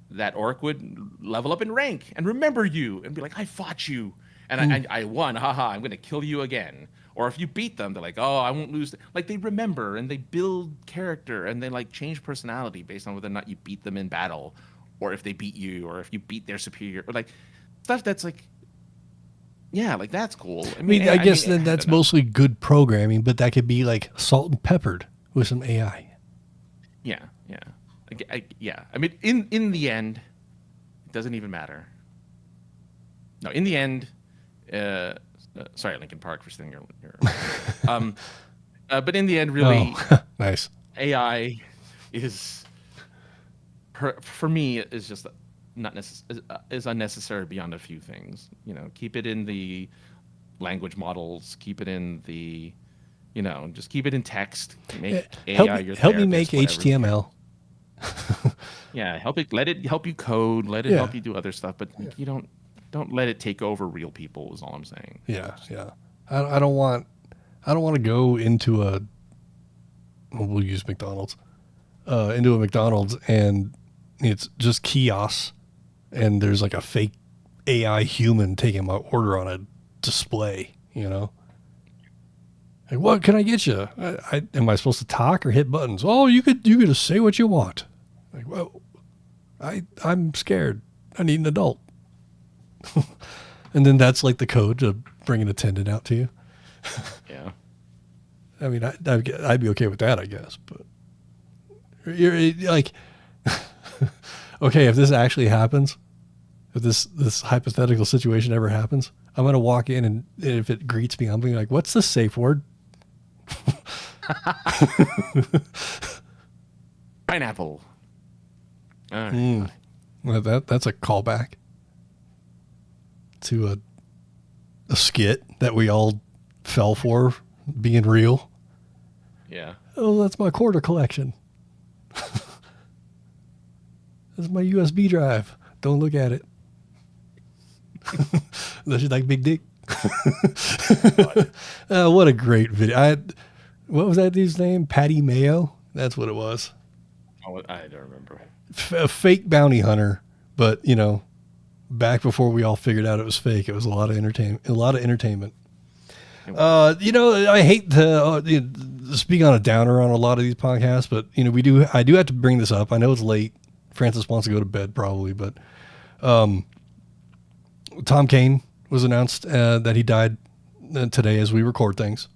that orc would level up in rank and remember you and be like, "I fought you, and I won. Haha! I'm going to kill you again." Or if you beat them, they're like, "Oh, I won't lose." Like they remember and they build character and they like change personality based on whether or not you beat them in battle, or if they beat you, or if you beat their superior, or like stuff that's like, yeah, like that's cool. I mean, I guess then that's mostly good programming, but that could be like salt and peppered with some AI. Yeah. Yeah. I mean, in the end, it doesn't even matter. No, in the end, sorry, Lincoln Park, for stealing your but in the end, really, nice. AI is, for me, is just not is unnecessary beyond a few things. Keep it in the language models. Keep it in the, just keep it in text. Make AI your help me make whatever. HTML. Yeah, let it help you code. Let it help you do other stuff. But you don't let it take over real people. Is all I'm saying. Yeah. I don't want to go into we'll use McDonald's, into a McDonald's and it's just kiosks and there's like a fake AI human taking my order on a display, Like, what can I get you? Am I supposed to talk or hit buttons? Oh, you could just say what you want. Like, well, I'm scared. I need an adult. And then that's like the code to bring an attendant out to you. Yeah. I mean, I'd be okay with that, I guess. But you're like, okay, if this actually happens, if this hypothetical situation ever happens, I'm going to walk in and if it greets me, I'm going to be like, what's the safe word? Pineapple. All right. Well, that's a callback to a skit that we all fell for being real. Yeah. Oh, that's my quarter collection. That's my USB drive. Don't look at it. Unless you like big dick. What a great video. What was that dude's name? Patty Mayo? That's what it was. Oh, I don't remember. A fake bounty hunter, but back before we all figured out it was fake, it was a lot of entertainment. I hate to speak on a downer on a lot of these podcasts, but I do have to bring this up. I know it's late. Francis wants to go to bed probably, but Tom Kane was announced that he died today as we record things.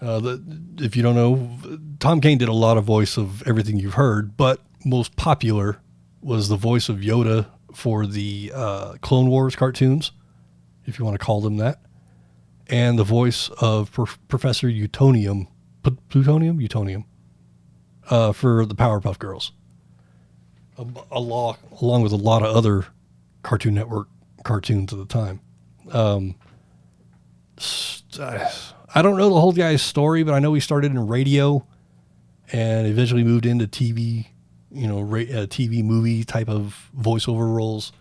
If you don't know, Tom Kane did a lot of voice of everything you've heard, but most popular was the voice of Yoda for the Clone Wars cartoons, if you want to call them that, and the voice of Professor Utonium for the Powerpuff Girls, along with a lot of other Cartoon Network cartoons at the time. I don't know the whole guy's story, but I know he started in radio and eventually moved into TV, TV movie type of voiceover roles.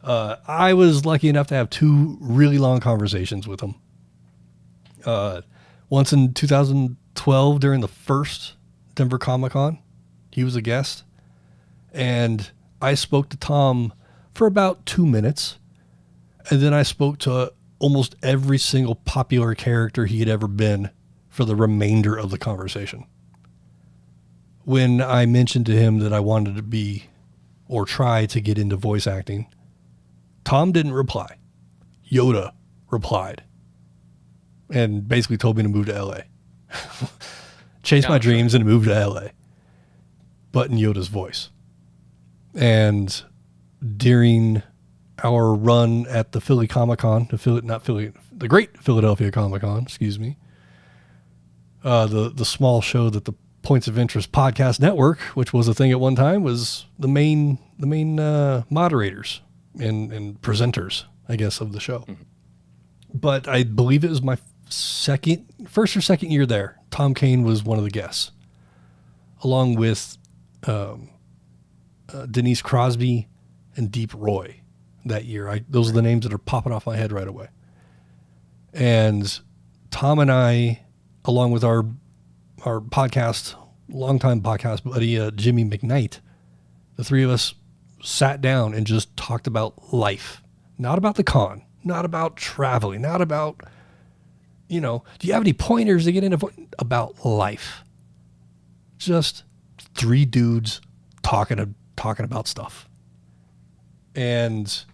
I was lucky enough to have 2 really long conversations with him. Once in 2012 during the first Denver Comic-Con, he was a guest, and I spoke to Tom for about 2 minutes, and then I spoke to almost every single popular character he had ever been for the remainder of the conversation. When I mentioned to him that I wanted to be or try to get into voice acting, Tom didn't reply. Yoda replied and basically told me to move to LA. Chase my dreams and move to LA, but in Yoda's voice. And during our run at the Philly Comic-Con, the Great Philadelphia Comic-Con, excuse me, the small show that the Points of Interest Podcast Network, which was a thing at one time, was the main moderators and presenters, I guess, of the show. Mm-hmm. But I believe it was my first or second year there. Tom Kane was one of the guests, along with Denise Crosby and Deep Roy that year. Those are the names that are popping off my head right away. And Tom and I, along with our longtime podcast buddy, Jimmy McKnight, the 3 of us sat down and just talked about life. Not about the con, not about traveling, not about, do you have any pointers to get into about life? Just 3 dudes talking about stuff. And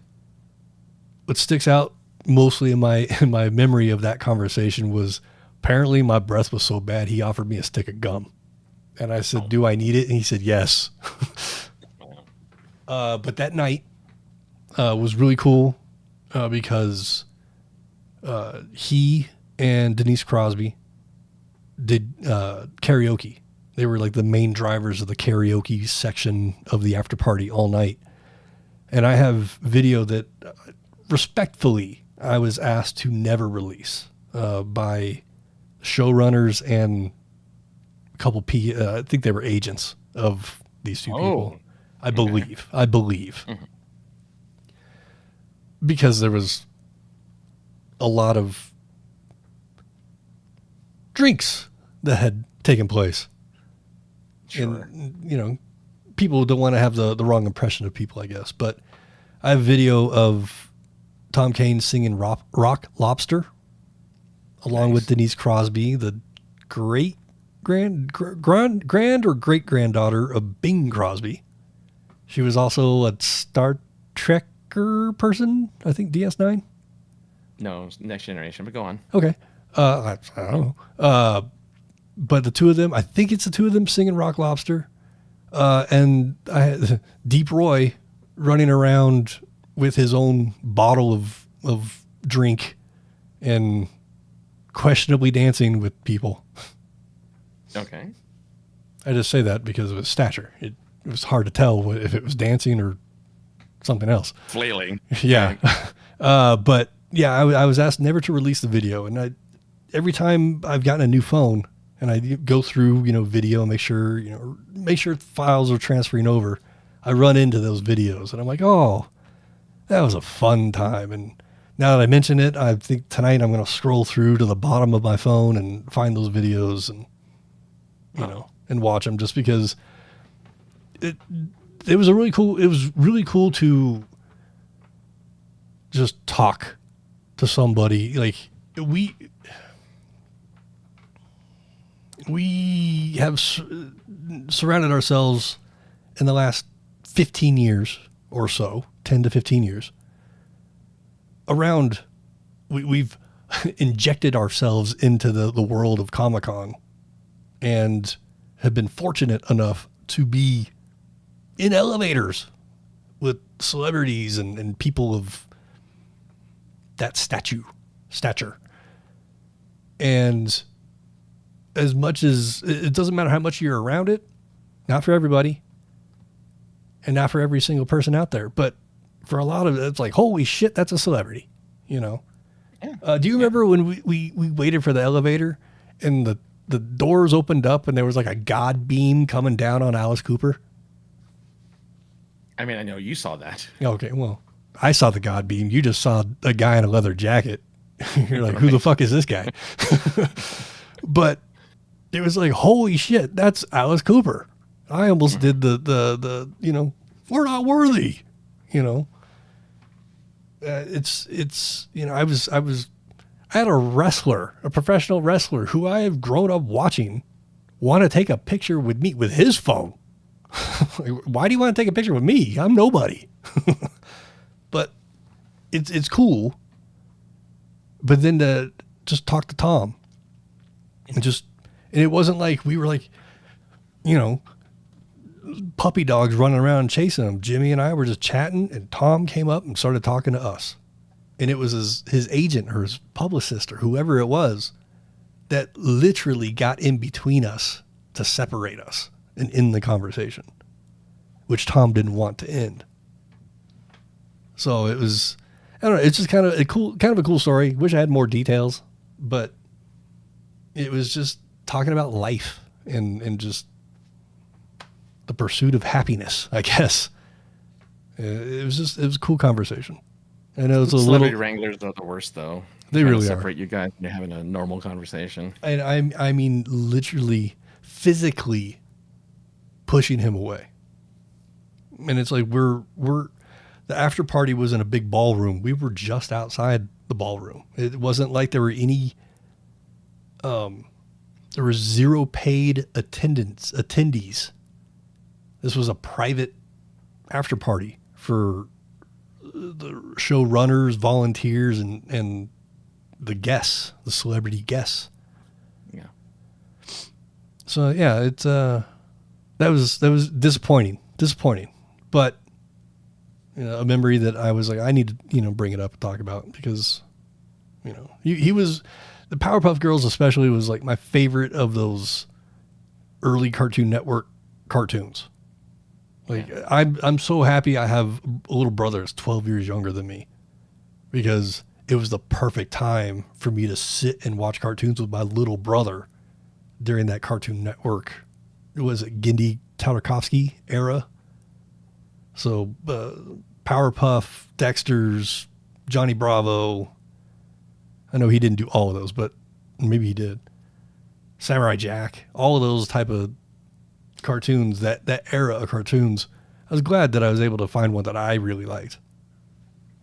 what sticks out mostly in my memory of that conversation was apparently my breath was so bad he offered me a stick of gum. And I said, do I need it? And he said, yes. But that night was really cool because he and Denise Crosby did karaoke. They were like the main drivers of the karaoke section of the after party all night. And I have video that respectfully I was asked to never release by showrunners and a couple I think they were agents of these 2 people. I believe. Mm-hmm. Because there was a lot of drinks that had taken place. Sure. And, people don't want to have the wrong impression of people, I guess. But I have video of Tom Kane singing Rock Lobster along with Denise Crosby, the grand or great granddaughter of Bing Crosby. She was also a Star Trekker person, I think DS9. No, Next Generation, but go on. Okay. I don't know. But the 2 of them, I think it's the 2 of them singing Rock Lobster. And I had Deep Roy running around with his own bottle of drink and questionably dancing with people. Okay. I just say that because of his stature. It was hard to tell if it was dancing or something else. Flailing. Yeah. But yeah, I was asked never to release the video. And every time I've gotten a new phone and I go through, video and make sure files are transferring over, I run into those videos and I'm like, oh, that was a fun time. And now that I mention it, I think tonight I'm going to scroll through to the bottom of my phone and find those videos and, and watch them, just because it was really cool to just talk to somebody. Like we have surrounded ourselves in the last 15 years or so, 10 to 15 years, we've injected ourselves into the world of Comic-Con and have been fortunate enough to be in elevators with celebrities and people of that stature. And as much as it doesn't matter how much you're around it, not for everybody and not for every single person out there, but for a lot of it, it's like, holy shit, that's a celebrity, you know? Yeah. Do you remember when we waited for the elevator and the doors opened up and there was like a God beam coming down on Alice Cooper? I mean, I know you saw that. Okay, well, I saw the God beam. You just saw a guy in a leather jacket. You're like, who the fuck is this guy? But it was like, holy shit, that's Alice Cooper. I almost did the we're not worthy, it's I had a professional wrestler who I have grown up watching want to take a picture with me with his phone. Why do you want to take a picture with me? I'm nobody. But it's cool. But then to just talk to Tom and it wasn't like we were like, puppy dogs running around chasing him. Jimmy and I were just chatting and Tom came up and started talking to us. And it was his agent or his publicist or whoever it was that literally got in between us to separate us and end the conversation, which Tom didn't want to end. So it was, I don't know, it's just kind of a cool story. Wish I had more details, but it was just talking about life and just the pursuit of happiness, I guess. It was a cool conversation. I know it's a Celebrity little. wranglers are the worst, though. They Trying to really separate you guys when you're having a normal conversation. And I mean, literally, physically pushing him away. And it's like the after party was in a big ballroom. We were just outside the ballroom. It wasn't like there were any. There was zero paid attendees. This was a private after party for the show runners, volunteers, and the guests, the celebrity guests. Yeah. So yeah, it's that was disappointing, but a memory that I was like, I need to bring it up and talk about because he was the Powerpuff Girls especially was like my favorite of those early Cartoon Network cartoons. Like I'm so happy I have a little brother that's 12 years younger than me because it was the perfect time for me to sit and watch cartoons with my little brother during that Cartoon Network. Was it Genndy Tartakovsky era? So Powerpuff, Dexter's, Johnny Bravo. I know he didn't do all of those, but maybe he did. Samurai Jack, all of those type of cartoons, that era of cartoons. I was glad that I was able to find one that I really liked.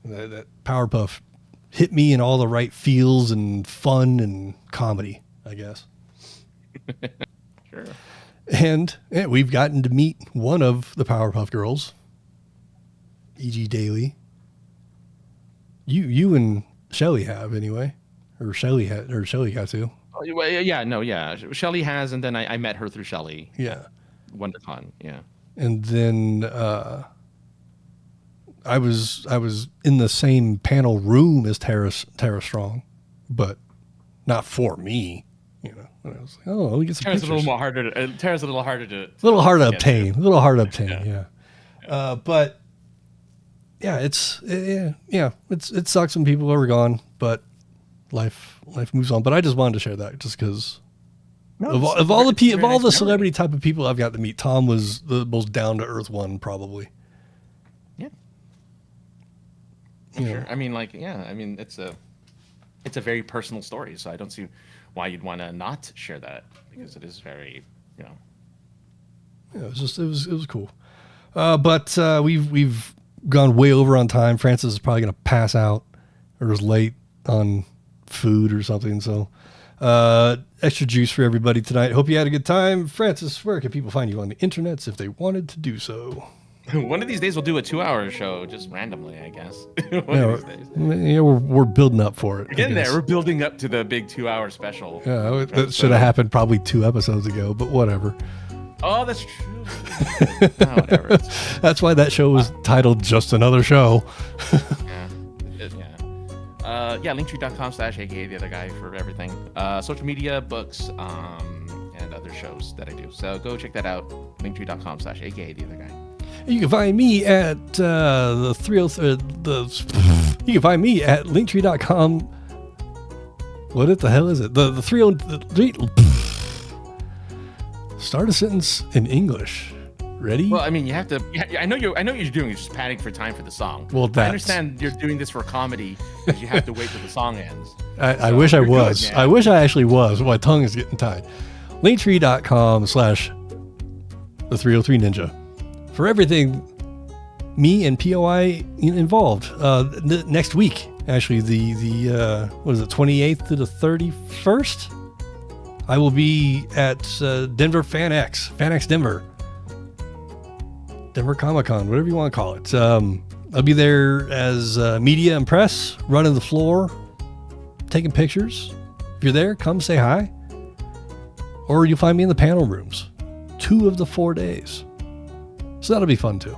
That Powerpuff hit me in all the right feels and fun and comedy, I guess. Sure. And we've gotten to meet one of the Powerpuff Girls, E.G. Daily. You and Shelly have anyway, or Shelly got to. Oh, yeah. Shelly has, and then I met her through Shelly. Yeah. WonderCon, yeah. And then I was in the same panel room as Tara Strong, but not for me, And I was like, oh, let me get some Tara's pictures. a little more harder. Tara's a little harder to. A little hard to obtain. Yeah. But yeah, it sucks when people are gone, but life moves on. But I just wanted to share that just because. Of all the celebrity type of people I've got to meet, Tom was the most down to earth one, probably. Yeah. Sure. I mean, it's a very personal story, so I don't see why you'd want to not share that because it is very, Yeah, it was cool. But we've gone way over on time. Francis is probably gonna pass out or is late on food or something. So. Extra juice for everybody tonight. Hope you had a good time. Francis, where can people find you on the internets if they wanted to do so? One of these days we'll do a 2-hour show just randomly, I guess. We're building up for it. We're getting there. We're building up to the big 2-hour special. Yeah, that should have happened probably 2 episodes ago, but whatever. Oh, that's true. Whatever. That's why that show was titled Just Another Show. Linktree.com/aka the other guy for everything. Social media, books, and other shows that I do. So go check that out. Linktree.com/aka the other guy. You can find me at you can find me at linktree.com. What the hell is it? The 303. Start a sentence in English. Ready? Well, I mean, you have to. I know you're doing. It's just padding for time for the song. Well, I understand you're doing this for comedy because you have to wait till the song ends. I wish I was. Good, I wish I actually was. My tongue is getting tied. Linktree.com/the303ninja for everything me and POI involved. Next week, actually, the what is it, 28th to the 31st? I will be at Denver FanX Denver Comic Con, whatever you want to call it. I'll be there as media and press, running the floor, taking pictures. If you're there, come say hi. Or you'll find me in the panel rooms 2 of the 4 days. So that'll be fun too.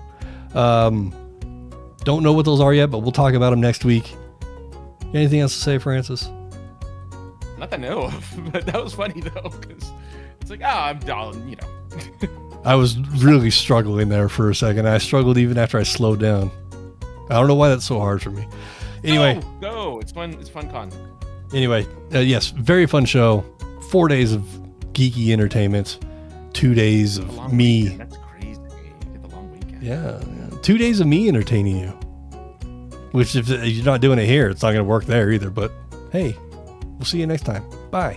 Don't know what those are yet, but we'll talk about them next week. Anything else to say, Francis? Not that I know of, but that was funny though, because it's like, I'm down, you know. I was really struggling there for a second. I struggled even after I slowed down. I don't know why that's so hard for me. Anyway. Go. It's fun. It's fun con. Anyway, yes, very fun show. 4 days of geeky entertainment. 2 days of me. Weekend. That's crazy. Get the long weekend. Yeah. 2 days of me entertaining you. Which if you're not doing it here, it's not going to work there either. But hey, we'll see you next time. Bye.